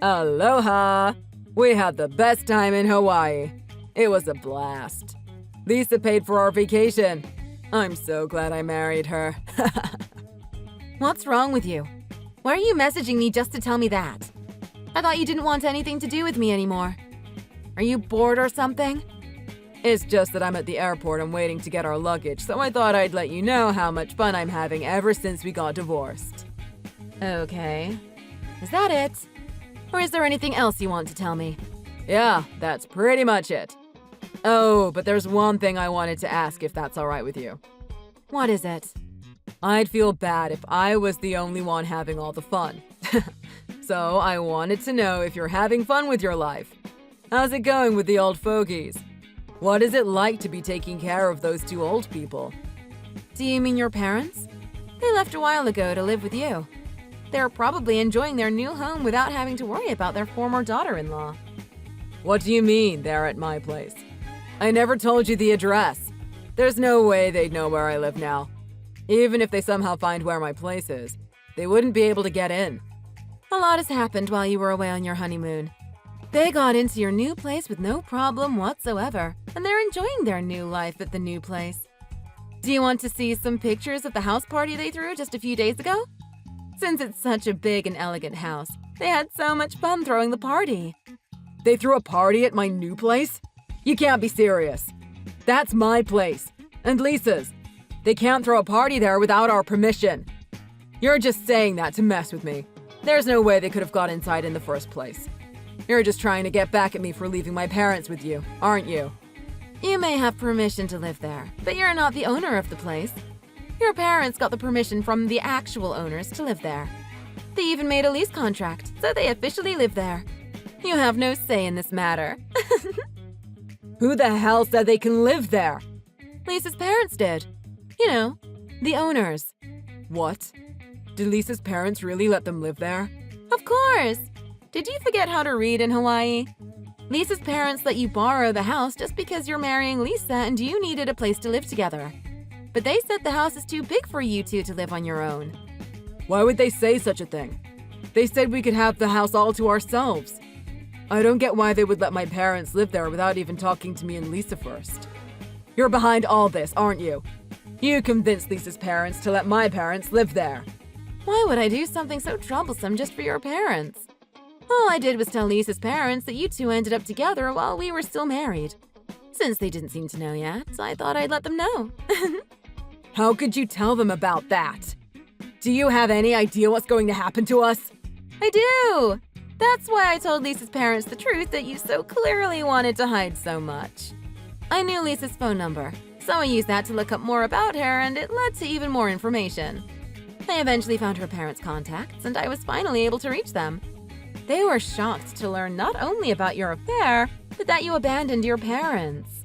Aloha! We had the best time in Hawaii. It was a blast. Lisa paid for our vacation. I'm so glad I married her. What's wrong with you? Why are you messaging me just to tell me that? I thought you didn't want anything to do with me anymore. Are you bored or something? It's just that I'm at the airport and waiting to get our luggage, so I thought I'd let you know how much fun I'm having ever since we got divorced. Okay. Is that it? Or is there anything else you want to tell me? Yeah, that's pretty much it. Oh, but there's one thing I wanted to ask if that's all right with you. What is it? I'd feel bad if I was the only one having all the fun. So I wanted to know if you're having fun with your life. How's it going with the old fogies? What is it like to be taking care of those two old people? Do you mean your parents? They left a while ago to live with you. They're probably enjoying their new home without having to worry about their former daughter-in-law. What do you mean, they're at my place? I never told you the address. There's no way they'd know where I live now. Even if they somehow find where my place is, they wouldn't be able to get in. A lot has happened while you were away on your honeymoon. They got into your new place with no problem whatsoever, and they're enjoying their new life at the new place. Do you want to see some pictures of the house party they threw just a few days ago? Since it's such a big and elegant house, they had so much fun throwing the party. They threw a party at my new place? You can't be serious. That's my place, and Lisa's. They can't throw a party there without our permission. You're just saying that to mess with me. There's no way they could have got inside in the first place. You're just trying to get back at me for leaving my parents with you, aren't you? You may have permission to live there, but you're not the owner of the place. Your parents got the permission from the actual owners to live there. They even made a lease contract, so they officially live there. You have no say in this matter. Who the hell said they can live there? Lisa's parents did. You know, the owners. What? Did Lisa's parents really let them live there? Of course! Did you forget how to read in Hawaii? Lisa's parents let you borrow the house just because you're marrying Lisa and you needed a place to live together. But they said the house is too big for you two to live on your own. Why would they say such a thing? They said we could have the house all to ourselves. I don't get why they would let my parents live there without even talking to me and Lisa first. You're behind all this, aren't you? You convinced Lisa's parents to let my parents live there. Why would I do something so troublesome just for your parents? All I did was tell Lisa's parents that you two ended up together while we were still married. Since they didn't seem to know yet, I thought I'd let them know. How could you tell them about that? Do you have any idea what's going to happen to us? I do! That's why I told Lisa's parents the truth that you so clearly wanted to hide so much. I knew Lisa's phone number, so I used that to look up more about her, and it led to even more information. I eventually found her parents' contacts, and I was finally able to reach them. They were shocked to learn not only about your affair, but that you abandoned your parents.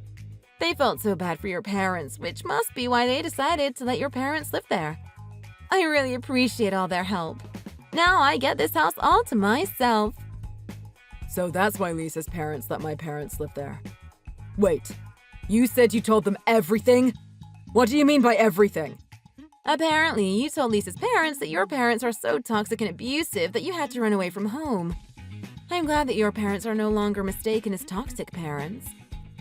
They felt so bad for your parents, which must be why they decided to let your parents live there. I really appreciate all their help. Now I get this house all to myself. So that's why Lisa's parents let my parents live there. Wait, you said you told them everything? What do you mean by everything? Apparently, you told Lisa's parents that your parents are so toxic and abusive that you had to run away from home. I'm glad that your parents are no longer mistaken as toxic parents.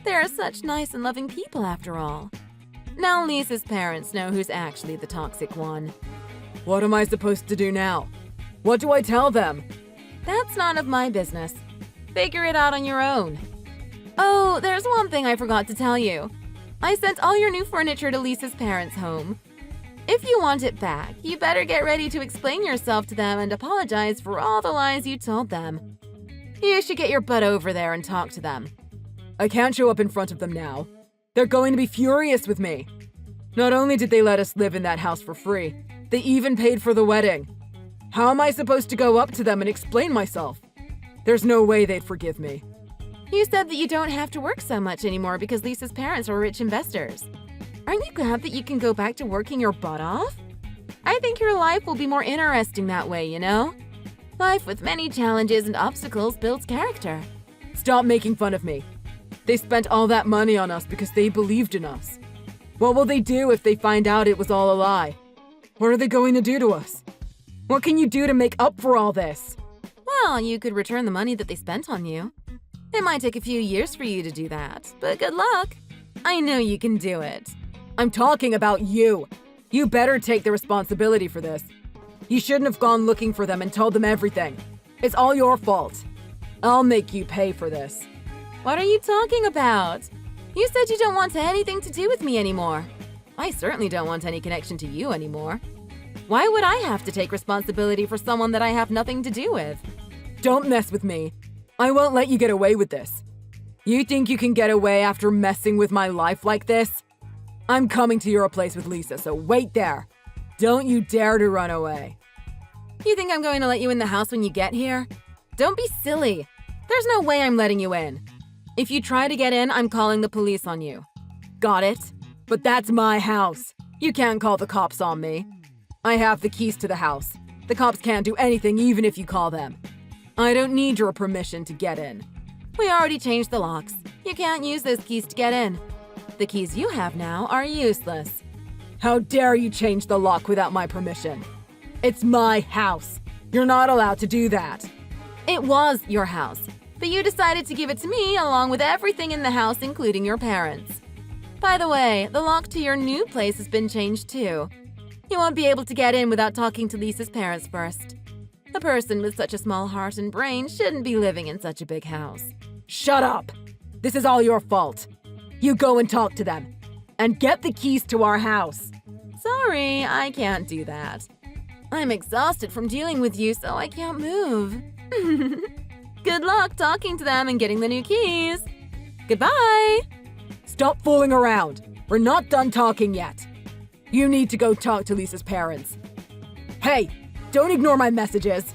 They are such nice and loving people after all. Now Lisa's parents know who's actually the toxic one. What am I supposed to do now? What do I tell them? That's none of my business. Figure it out on your own. Oh, there's one thing I forgot to tell you. I sent all your new furniture to Lisa's parents' home. If you want it back, you better get ready to explain yourself to them and apologize for all the lies you told them. You should get your butt over there and talk to them. I can't show up in front of them now. They're going to be furious with me. Not only did they let us live in that house for free, they even paid for the wedding. How am I supposed to go up to them and explain myself? There's no way they'd forgive me. You said that you don't have to work so much anymore because Lisa's parents are rich investors. Aren't you glad that you can go back to working your butt off? I think your life will be more interesting that way, you know? Life with many challenges and obstacles builds character. Stop making fun of me. They spent all that money on us because they believed in us. What will they do if they find out it was all a lie? What are they going to do to us? What can you do to make up for all this? Well, you could return the money that they spent on you. It might take a few years for you to do that, but good luck. I know you can do it. I'm talking about you. You better take the responsibility for this. You shouldn't have gone looking for them and told them everything. It's all your fault. I'll make you pay for this. What are you talking about? You said you don't want anything to do with me anymore. I certainly don't want any connection to you anymore. Why would I have to take responsibility for someone that I have nothing to do with? Don't mess with me. I won't let you get away with this. You think you can get away after messing with my life like this? I'm coming to your place with Lisa, so wait there. Don't you dare to run away. You think I'm going to let you in the house when you get here? Don't be silly. There's no way I'm letting you in. If you try to get in, I'm calling the police on you. Got it? But that's my house. You can't call the cops on me. I have the keys to the house. The cops can't do anything even if you call them. I don't need your permission to get in. We already changed the locks. You can't use those keys to get in. The keys you have now are useless. How dare you change the lock without my permission? It's my house. You're not allowed to do that. It was your house, but you decided to give it to me along with everything in the house, including your parents. By the way, the lock to your new place has been changed too. You won't be able to get in without talking to Lisa's parents first. A person with such a small heart and brain shouldn't be living in such a big house. Shut up! This is all your fault. You go and talk to them. And get the keys to our house. Sorry, I can't do that. I'm exhausted from dealing with you, so I can't move. Good luck talking to them and getting the new keys. Goodbye! Stop fooling around. We're not done talking yet. You need to go talk to Lisa's parents. Hey, don't ignore my messages.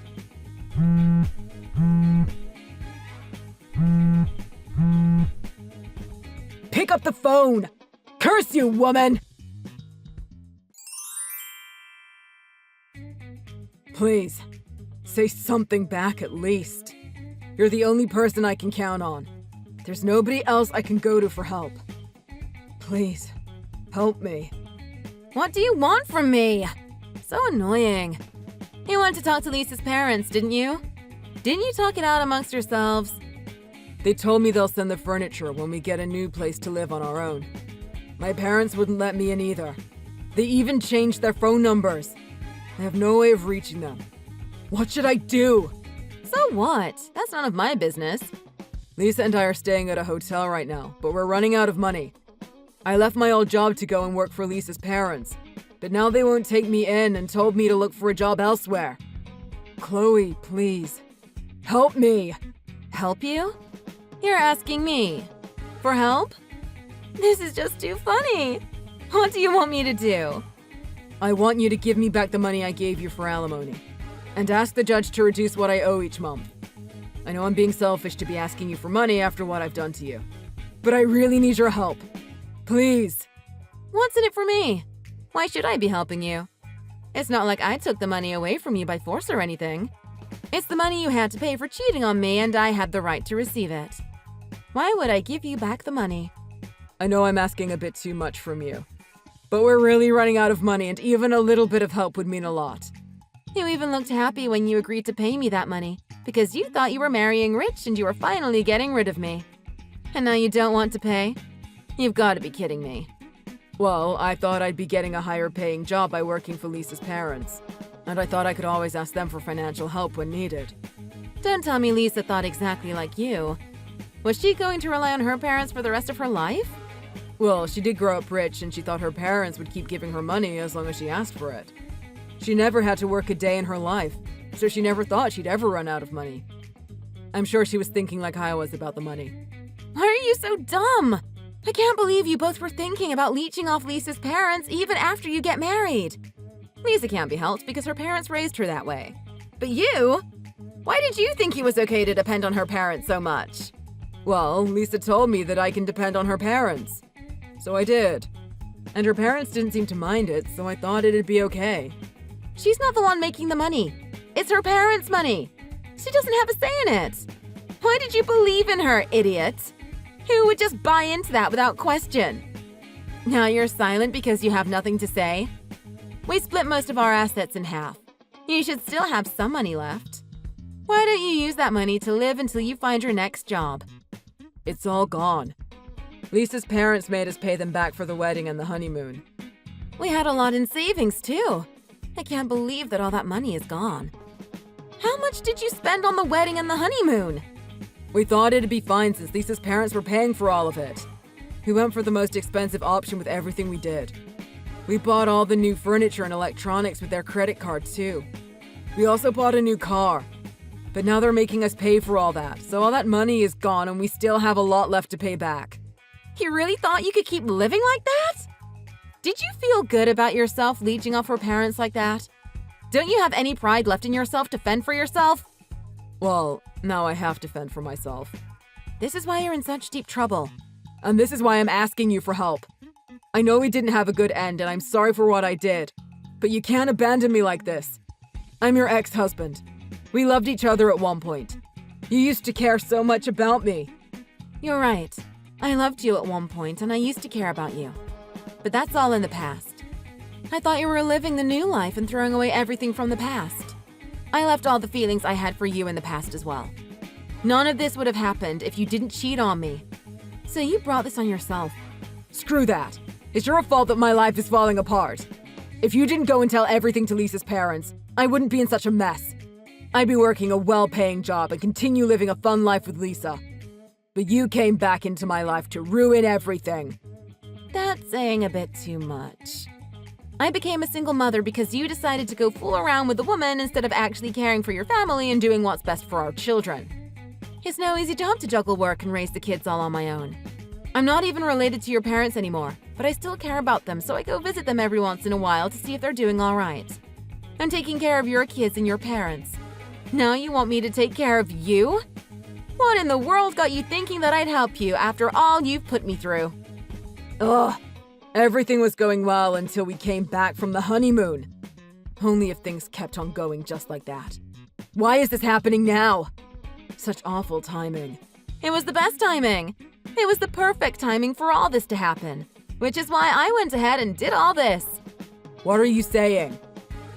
Pick up the phone. Curse you, woman! Please, say something back at least. You're the only person I can count on. There's nobody else I can go to for help. Please, help me. What do you want from me? So annoying. You wanted to talk to Lisa's parents, didn't you? Didn't you talk it out amongst yourselves? They told me they'll send the furniture when we get a new place to live on our own. My parents wouldn't let me in either. They even changed their phone numbers. I have no way of reaching them. What should I do? So what? That's none of my business. Lisa and I are staying at a hotel right now, but we're running out of money. I left my old job to go and work for Lisa's parents, but now they won't take me in and told me to look for a job elsewhere. Chloe, please, help me. Help you? You're asking me for help? This is just too funny. What do you want me to do? I want you to give me back the money I gave you for alimony, and ask the judge to reduce what I owe each month. I know I'm being selfish to be asking you for money after what I've done to you, but I really need your help. Please. What's in it for me? Why should I be helping you? It's not like I took the money away from you by force or anything. It's the money you had to pay for cheating on me, and I had the right to receive it. Why would I give you back the money? I know I'm asking a bit too much from you, but we're really running out of money, and even a little bit of help would mean a lot. You even looked happy when you agreed to pay me that money, because you thought you were marrying rich and you were finally getting rid of me. And now you don't want to pay? You've got to be kidding me. Well, I thought I'd be getting a higher paying job by working for Lisa's parents, and I thought I could always ask them for financial help when needed. Don't tell me Lisa thought exactly like you. Was she going to rely on her parents for the rest of her life? Well, she did grow up rich, and she thought her parents would keep giving her money as long as she asked for it. She never had to work a day in her life, so she never thought she'd ever run out of money. I'm sure she was thinking like I was about the money. Why are you so dumb? I can't believe you both were thinking about leeching off Lisa's parents even after you get married. Lisa can't be helped because her parents raised her that way. But you? Why did you think it was okay to depend on her parents so much? Well, Lisa told me that I can depend on her parents. So I did. And her parents didn't seem to mind it, so I thought it'd be okay. She's not the one making the money. It's her parents' money. She doesn't have a say in it. Why did you believe in her, idiot? Who would just buy into that without question? Now you're silent because you have nothing to say? We split most of our assets in half. You should still have some money left. Why don't you use that money to live until you find your next job? It's all gone. Lisa's parents made us pay them back for the wedding and the honeymoon. We had a lot in savings, too. I can't believe that all that money is gone. How much did you spend on the wedding and the honeymoon? We thought it'd be fine since Lisa's parents were paying for all of it. We went for the most expensive option with everything we did. We bought all the new furniture and electronics with their credit card, too. We also bought a new car. But now they're making us pay for all that, so all that money is gone and we still have a lot left to pay back. You really thought you could keep living like that? Did you feel good about yourself leeching off her parents like that? Don't you have any pride left in yourself to fend for yourself? Well, now I have to fend for myself. This is why you're in such deep trouble. And this is why I'm asking you for help. I know we didn't have a good end and I'm sorry for what I did. But you can't abandon me like this. I'm your ex-husband. We loved each other at one point. You used to care so much about me. You're right. I loved you at one point and I used to care about you. But that's all in the past. I thought you were living the new life and throwing away everything from the past. I left all the feelings I had for you in the past as well. None of this would have happened if you didn't cheat on me. So you brought this on yourself. Screw that. It's your fault that my life is falling apart. If you didn't go and tell everything to Lisa's parents, I wouldn't be in such a mess. I'd be working a well-paying job and continue living a fun life with Lisa. But you came back into my life to ruin everything. That's saying a bit too much. I became a single mother because you decided to go fool around with a woman instead of actually caring for your family and doing what's best for our children. It's no easy job to juggle work and raise the kids all on my own. I'm not even related to your parents anymore, but I still care about them, so I go visit them every once in a while to see if they're doing all right. I'm taking care of your kids and your parents. Now you want me to take care of you? What in the world got you thinking that I'd help you after all you've put me through? Ugh. Everything was going well until we came back from the honeymoon. Only if things kept on going just like that. Why is this happening now? Such awful timing. It was the best timing. It was the perfect timing for all this to happen, which is why I went ahead and did all this. What are you saying?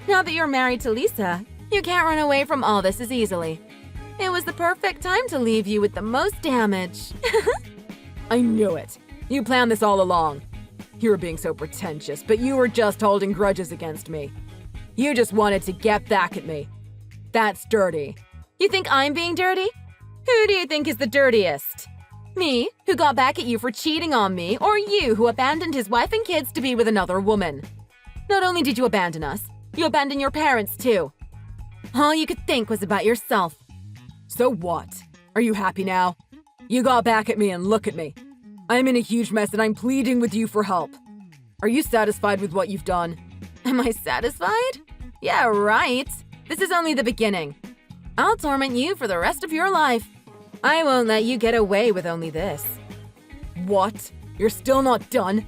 Now that you're married to Lisa, you can't run away from all this as easily. It was the perfect time to leave you with the most damage. I knew it. You planned this all along. You were being so pretentious, but you were just holding grudges against me. You just wanted to get back at me. That's dirty. You think I'm being dirty? Who do you think is the dirtiest? Me, who got back at you for cheating on me, or you, who abandoned his wife and kids to be with another woman? Not only did you abandon us, you abandoned your parents too. All you could think was about yourself. So what? Are you happy now? You got back at me and look at me. I'm in a huge mess and I'm pleading with you for help. Are you satisfied with what you've done? Am I satisfied? Yeah, right. This is only the beginning. I'll torment you for the rest of your life. I won't let you get away with only this. What? You're still not done?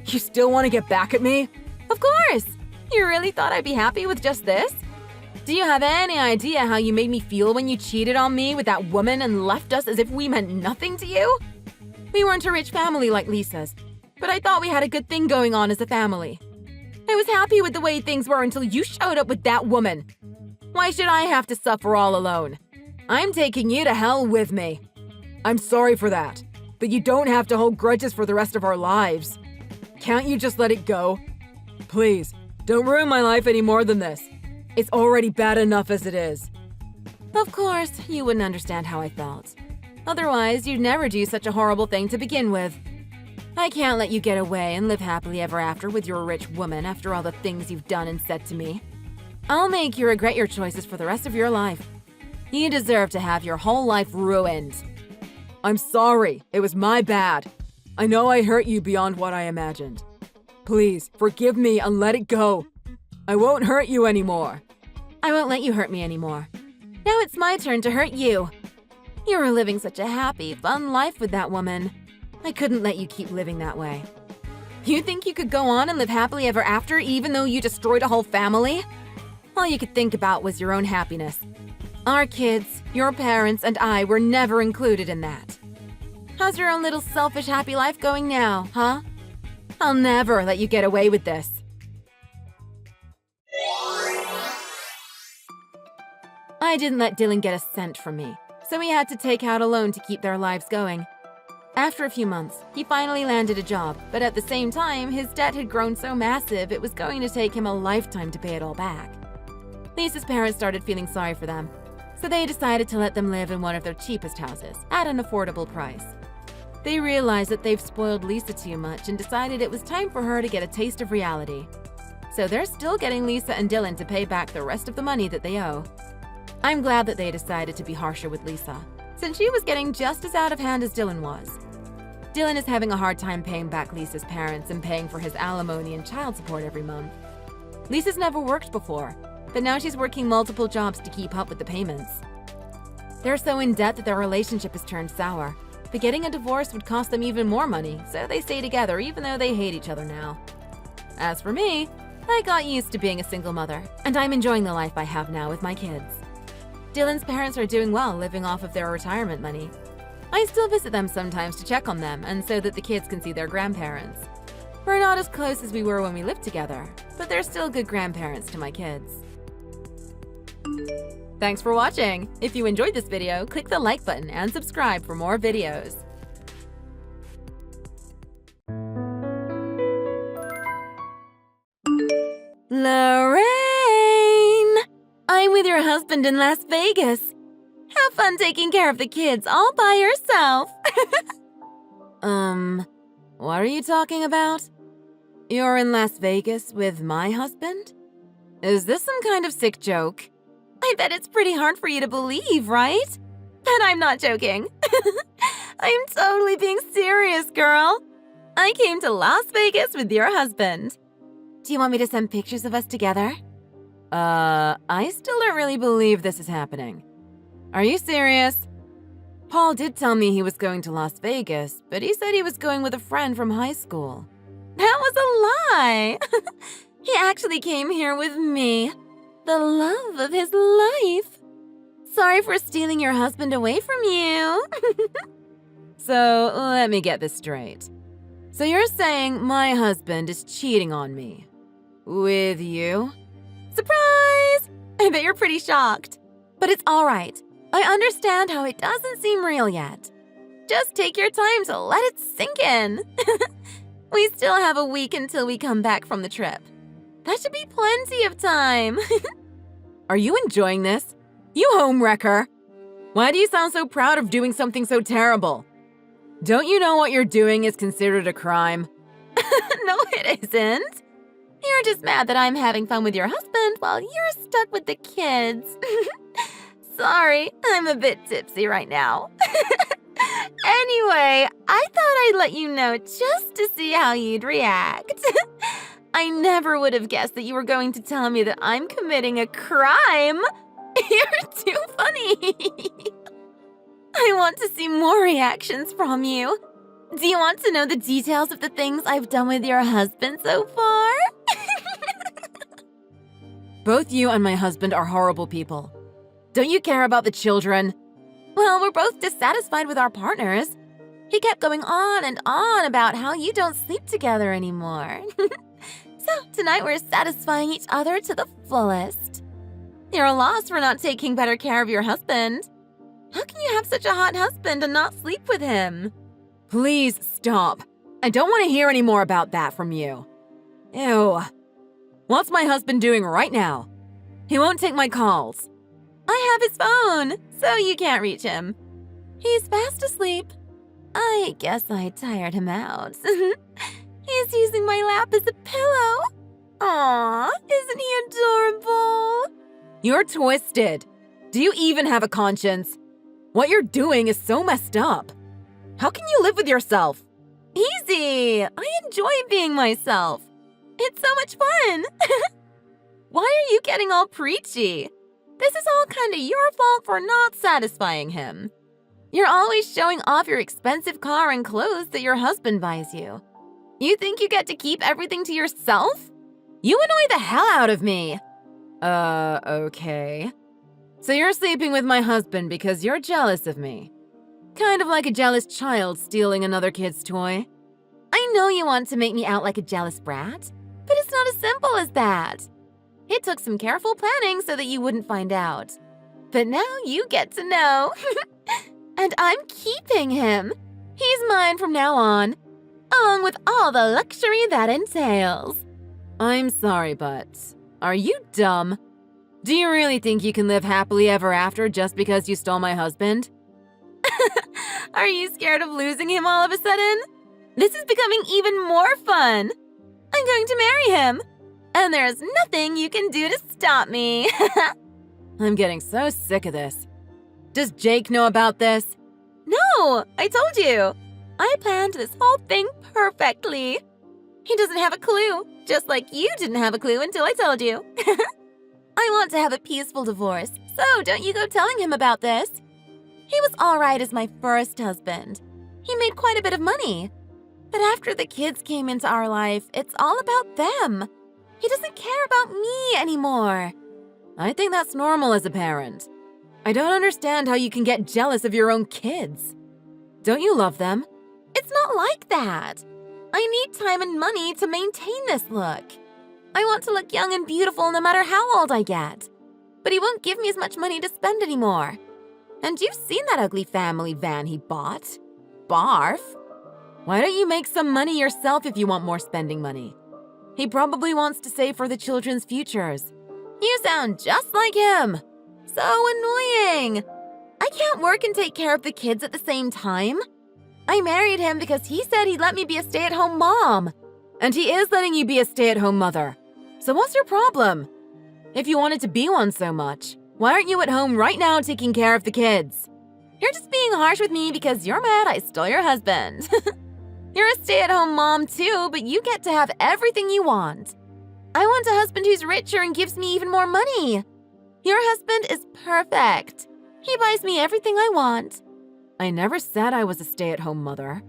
You still want to get back at me? Of course! You really thought I'd be happy with just this? Do you have any idea how you made me feel when you cheated on me with that woman and left us as if we meant nothing to you? We weren't a rich family like Lisa's, but I thought we had a good thing going on as a family. I was happy with the way things were until you showed up with that woman. Why should I have to suffer all alone? I'm taking you to hell with me. I'm sorry for that, but you don't have to hold grudges for the rest of our lives. Can't you just let it go? Please, don't ruin my life any more than this. It's already bad enough as it is. Of course, you wouldn't understand how I felt. Otherwise, you'd never do such a horrible thing to begin with. I can't let you get away and live happily ever after with your rich woman after all the things you've done and said to me. I'll make you regret your choices for the rest of your life. You deserve to have your whole life ruined. I'm sorry. It was my bad. I know I hurt you beyond what I imagined. Please, forgive me and let it go. I won't hurt you anymore. I won't let you hurt me anymore. Now it's my turn to hurt you. You were living such a happy, fun life with that woman. I couldn't let you keep living that way. You think you could go on and live happily ever after even though you destroyed a whole family? All you could think about was your own happiness. Our kids, your parents, and I were never included in that. How's your own little selfish happy life going now, huh? I'll never let you get away with this. I didn't let Dylan get a cent from me, so he had to take out a loan to keep their lives going. After a few months, he finally landed a job, but at the same time, his debt had grown so massive it was going to take him a lifetime to pay it all back. Lisa's parents started feeling sorry for them, so they decided to let them live in one of their cheapest houses at an affordable price. They realized that they've spoiled Lisa too much and decided it was time for her to get a taste of reality. So they're still getting Lisa and Dylan to pay back the rest of the money that they owe. I'm glad that they decided to be harsher with Lisa, since she was getting just as out of hand as Dylan was. Dylan is having a hard time paying back Lisa's parents and paying for his alimony and child support every month. Lisa's never worked before, but now she's working multiple jobs to keep up with the payments. They're so in debt that their relationship has turned sour, but getting a divorce would cost them even more money, so they stay together even though they hate each other now. As for me, I got used to being a single mother, and I'm enjoying the life I have now with my kids. Dylan's parents are doing well living off of their retirement money. I still visit them sometimes to check on them and so that the kids can see their grandparents. We're not as close as we were when we lived together, but they're still good grandparents to my kids. Thanks for watching! If you enjoyed this video, click the like button and subscribe for more videos. Lorraine! I'm with your husband in Las Vegas. Have fun taking care of the kids all by yourself. What are you talking about? You're in Las Vegas with my husband? Is this some kind of sick joke? I bet it's pretty hard for you to believe, right? But I'm not joking. I'm totally being serious, girl. I came to Las Vegas with your husband. Do you want me to send pictures of us together? I still don't really believe this is happening. Are you serious? Paul did tell me he was going to Las Vegas, but he said he was going with a friend from high school. That was a lie! He actually came here with me. The love of his life. Sorry for stealing your husband away from you. So, let me get this straight. So you're saying my husband is cheating on me? With you? Surprise! I bet you're pretty shocked. But it's all right. I understand how it doesn't seem real yet. Just take your time to let it sink in. We still have a week until we come back from the trip. That should be plenty of time. Are you enjoying this? You homewrecker! Why do you sound so proud of doing something so terrible? Don't you know what you're doing is considered a crime? No, it isn't. You're just mad that I'm having fun with your husband while you're stuck with the kids. Sorry, I'm a bit tipsy right now. Anyway, I thought I'd let you know just to see how you'd react. I never would have guessed that you were going to tell me that I'm committing a crime. You're too funny. I want to see more reactions from you. Do you want to know the details of the things I've done with your husband so far? Both you and my husband are horrible people. Don't you care about the children? Well, we're both dissatisfied with our partners. He kept going on and on about how you don't sleep together anymore. So tonight we're satisfying each other to the fullest. You're a loss for not taking better care of your husband. How can you have such a hot husband and not sleep with him? Please stop. I don't want to hear any more about that from you. Ew. What's my husband doing right now? He won't take my calls. I have his phone, so you can't reach him. He's fast asleep. I guess I tired him out. He's using my lap as a pillow. Aw, isn't he adorable? You're twisted. Do you even have a conscience? What you're doing is so messed up. How can you live with yourself? He's crazy! I enjoy being myself. It's so much fun. Why are you getting all preachy? This is all kind of your fault for not satisfying him. You're always showing off your expensive car and clothes that your husband buys you. You think you get to keep everything to yourself? You annoy the hell out of me. Okay. So you're sleeping with my husband because you're jealous of me. Kind of like a jealous child stealing another kid's toy. I know you want to make me out like a jealous brat, but it's not as simple as that. It took some careful planning so that you wouldn't find out. But now you get to know. And I'm keeping him. He's mine from now on, along with all the luxury that entails. I'm sorry, but are you dumb? Do you really think you can live happily ever after just because you stole my husband? Are you scared of losing him all of a sudden? This is becoming even more fun. I'm going to marry him, and there's nothing you can do to stop me. I'm getting so sick of this. Does Jake know about this? No, I told you. I planned this whole thing perfectly. He doesn't have a clue, just like you didn't have a clue until I told you. I want to have a peaceful divorce, so don't you go telling him about this. He was all right as my first husband. He made quite a bit of money. But after the kids came into our life, it's all about them. He doesn't care about me anymore. I think that's normal as a parent. I don't understand how you can get jealous of your own kids. Don't you love them? It's not like that. I need time and money to maintain this look. I want to look young and beautiful no matter how old I get. But he won't give me as much money to spend anymore. And you've seen that ugly family van he bought. Barf. Why don't you make some money yourself if you want more spending money? He probably wants to save for the children's futures. You sound just like him. So annoying. I can't work and take care of the kids at the same time. I married him because he said he'd let me be a stay-at-home mom. And he is letting you be a stay-at-home mother. So what's your problem? If you wanted to be one so much, why aren't you at home right now taking care of the kids? You're just being harsh with me because you're mad I stole your husband. You're a stay-at-home mom too, but you get to have everything you want. I want a husband who's richer and gives me even more money. Your husband is perfect. He buys me everything I want. I never said I was a stay-at-home mother.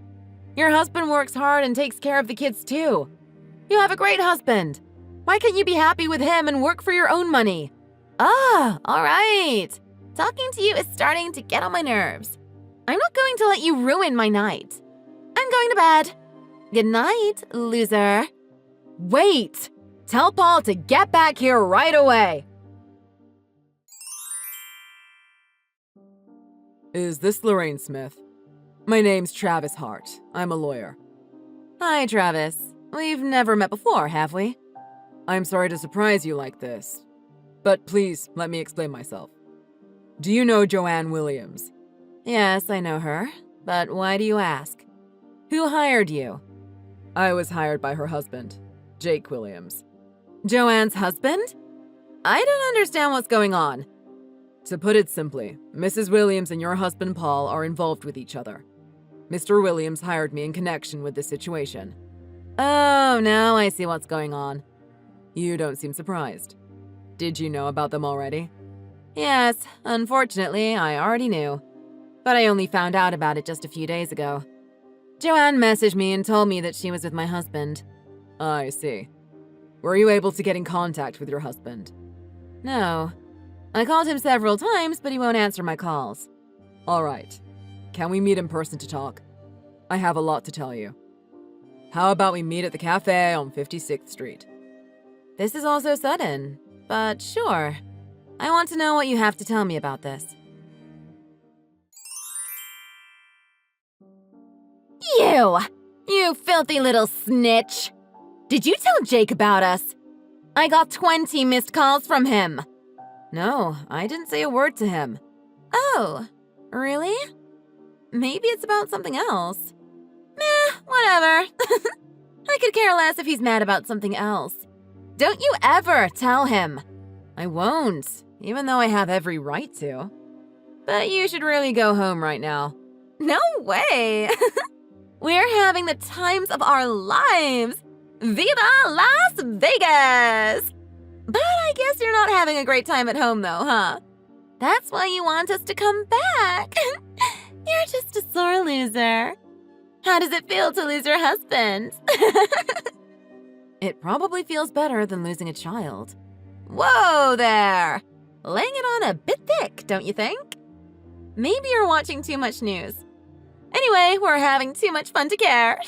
Your husband works hard and takes care of the kids too. You have a great husband. Why can't you be happy with him and work for your own money? All right. Talking to you is starting to get on my nerves. I'm not going to let you ruin my night. I'm going to bed. Good night, loser. Wait! Tell Paul to get back here right away! Is this Lorraine Smith? My name's Travis Hart. I'm a lawyer. Hi, Travis. We've never met before, have we? I'm sorry to surprise you like this, but please let me explain myself. Do you know Joanne Williams? Yes, I know her. But why do you ask? Who hired you? I was hired by her husband, Jake Williams. Joanne's husband? I don't understand what's going on. To put it simply, Mrs. Williams and your husband Paul are involved with each other. Mr. Williams hired me in connection with this situation. Oh, now I see what's going on. You don't seem surprised. Did you know about them already? Yes, unfortunately, I already knew. But I only found out about it just a few days ago. Joanne messaged me and told me that she was with my husband. I see. Were you able to get in contact with your husband? No. I called him several times, but he won't answer my calls. All right. Can we meet in person to talk? I have a lot to tell you. How about we meet at the cafe on 56th Street? This is all so sudden, but sure. I want to know what you have to tell me about this. You filthy little snitch! Did you tell Jake about us? I got 20 missed calls from him. No, I didn't say a word to him. Oh, really? Maybe it's about something else. Meh, whatever. I could care less if he's mad about something else. Don't you ever tell him. I won't, even though I have every right to. But you should really go home right now. No way! We're having the times of our lives! Viva Las Vegas! But I guess you're not having a great time at home though, huh? That's why you want us to come back. You're just a sore loser. How does it feel to lose your husband? It probably feels better than losing a child. Whoa there! Laying it on a bit thick, don't you think? Maybe you're watching too much news. Anyway, we're having too much fun to care.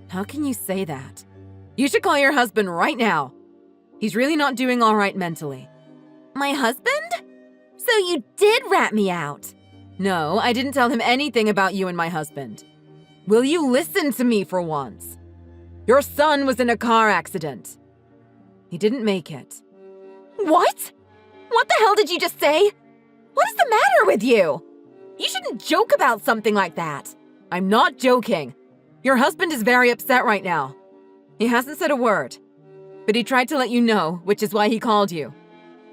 How can you say that? You should call your husband right now. He's really not doing all right mentally. My husband? So you did rat me out. No, I didn't tell him anything about you and my husband. Will you listen to me for once? Your son was in a car accident. He didn't make it. What? What the hell did you just say? What is the matter with you? You shouldn't joke about something like that. I'm not joking. Your husband is very upset right now. He hasn't said a word, but he tried to let you know, which is why he called you.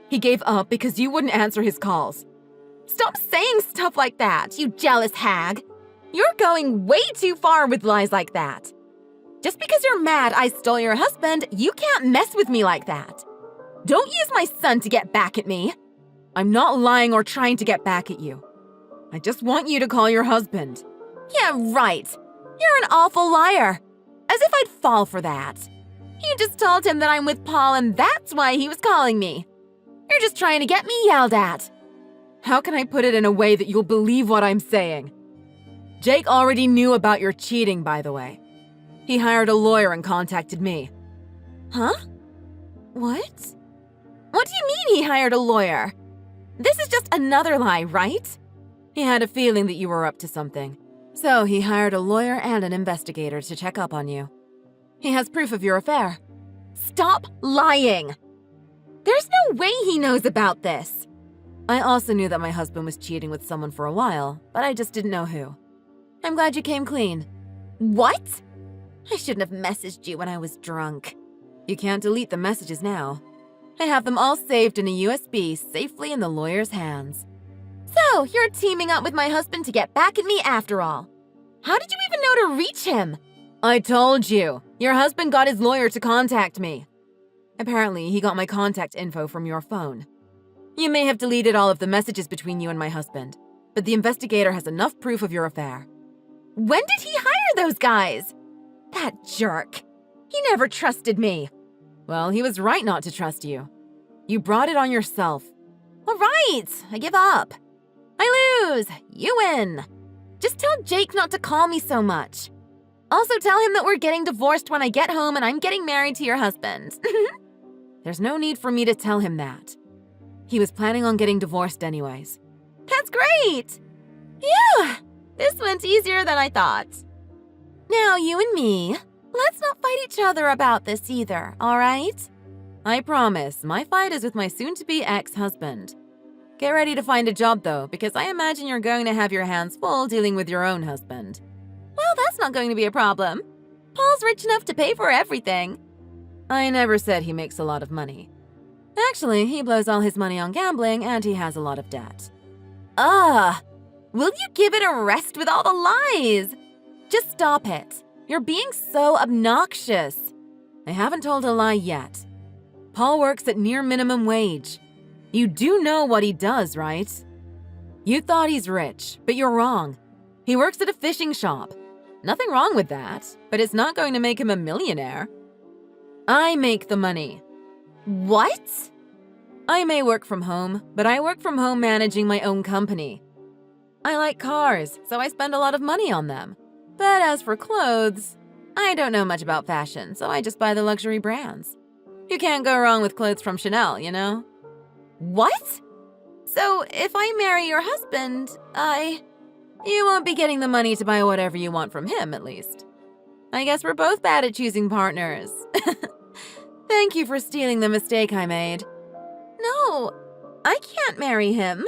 He gave up because you wouldn't answer his calls. Stop saying stuff like that, you jealous hag. You're going way too far with lies like that. Just because you're mad I stole your husband, you can't mess with me like that. Don't use my son to get back at me. I'm not lying or trying to get back at you. I just want you to call your husband. Yeah, right. You're an awful liar. As if I'd fall for that. You just told him that I'm with Paul and that's why he was calling me. You're just trying to get me yelled at. How can I put it in a way that you'll believe what I'm saying? Jake already knew about your cheating, by the way. He hired a lawyer and contacted me. Huh? What? What do you mean he hired a lawyer? This is just another lie, right? He had a feeling that you were up to something. So he hired a lawyer and an investigator to check up on you. He has proof of your affair. Stop lying! There's no way he knows about this. I also knew that my husband was cheating with someone for a while, but I just didn't know who. I'm glad you came clean. What? I shouldn't have messaged you when I was drunk. You can't delete the messages now. I have them all saved in a USB safely in the lawyer's hands. So, you're teaming up with my husband to get back at me after all. How did you even know to reach him? I told you. Your husband got his lawyer to contact me. Apparently, he got my contact info from your phone. You may have deleted all of the messages between you and my husband, but the investigator has enough proof of your affair. When did he hire those guys? That jerk. He never trusted me. Well, he was right not to trust you. You brought it on yourself. All right, I give up. I lose. You win. Just tell Jake not to call me so much. Also tell him that we're getting divorced when I get home and I'm getting married to your husband. There's no need for me to tell him that. He was planning on getting divorced anyways. That's great. Phew, this went easier than I thought. Now you and me, let's not fight each other about this either, all right? I promise, my fight is with my soon-to-be ex-husband. Get ready to find a job though, because I imagine you're going to have your hands full dealing with your own husband. Well, that's not going to be a problem. Paul's rich enough to pay for everything. I never said he makes a lot of money. Actually, he blows all his money on gambling and he has a lot of debt. Ugh! Will you give it a rest with all the lies? Just stop it. You're being so obnoxious. I haven't told a lie yet. Paul works at near minimum wage. You do know what he does, right? You thought he's rich, but you're wrong. He works at a fishing shop. Nothing wrong with that, but it's not going to make him a millionaire. I make the money. What? I may work from home, but I work from home managing my own company. I like cars, so I spend a lot of money on them. But as for clothes, I don't know much about fashion, so I just buy the luxury brands. You can't go wrong with clothes from Chanel, you know? What? So if I marry your husband, You won't be getting the money to buy whatever you want from him, at least. I guess we're both bad at choosing partners. Thank you for stealing the mistake I made. No, I can't marry him.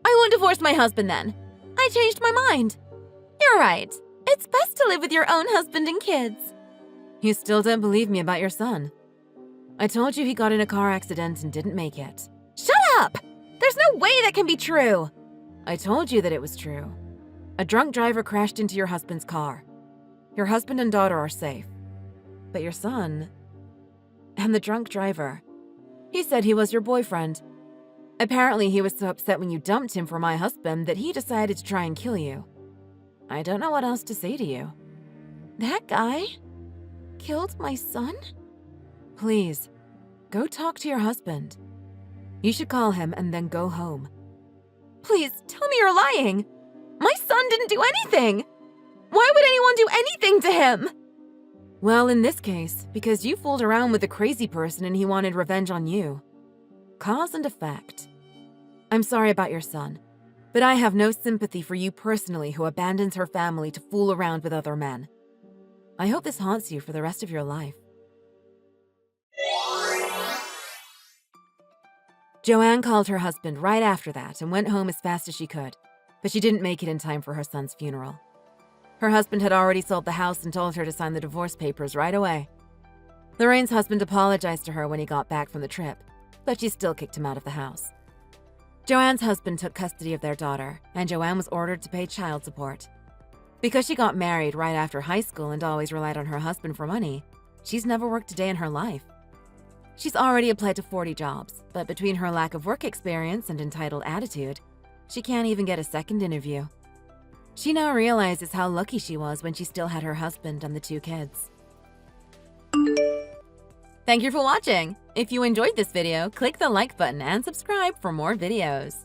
I won't divorce my husband then. I changed my mind. You're right. It's best to live with your own husband and kids. You still don't believe me about your son. I told you he got in a car accident and didn't make it. Shut up! There's no way that can be true. I told you that it was true. A drunk driver crashed into your husband's car. Your husband and daughter are safe. But your son... and the drunk driver. He said he was your boyfriend. Apparently, he was so upset when you dumped him for my husband that he decided to try and kill you. I don't know what else to say to you. That guy killed my son? Please, go talk to your husband. You should call him and then go home. Please, tell me you're lying. My son didn't do anything. Why would anyone do anything to him? Well, in this case, because you fooled around with a crazy person and he wanted revenge on you. Cause and effect. I'm sorry about your son, but I have no sympathy for you personally who abandons her family to fool around with other men. I hope this haunts you for the rest of your life. Joanne called her husband right after that and went home as fast as she could, but she didn't make it in time for her son's funeral. Her husband had already sold the house and told her to sign the divorce papers right away. Lorraine's husband apologized to her when he got back from the trip, but she still kicked him out of the house. Joanne's husband took custody of their daughter, and Joanne was ordered to pay child support. Because she got married right after high school and always relied on her husband for money, she's never worked a day in her life. She's already applied to 40 jobs, but between her lack of work experience and entitled attitude, she can't even get a second interview. She now realizes how lucky she was when she still had her husband and the 2 kids. Thank you for watching! If you enjoyed this video, click the like button and subscribe for more videos.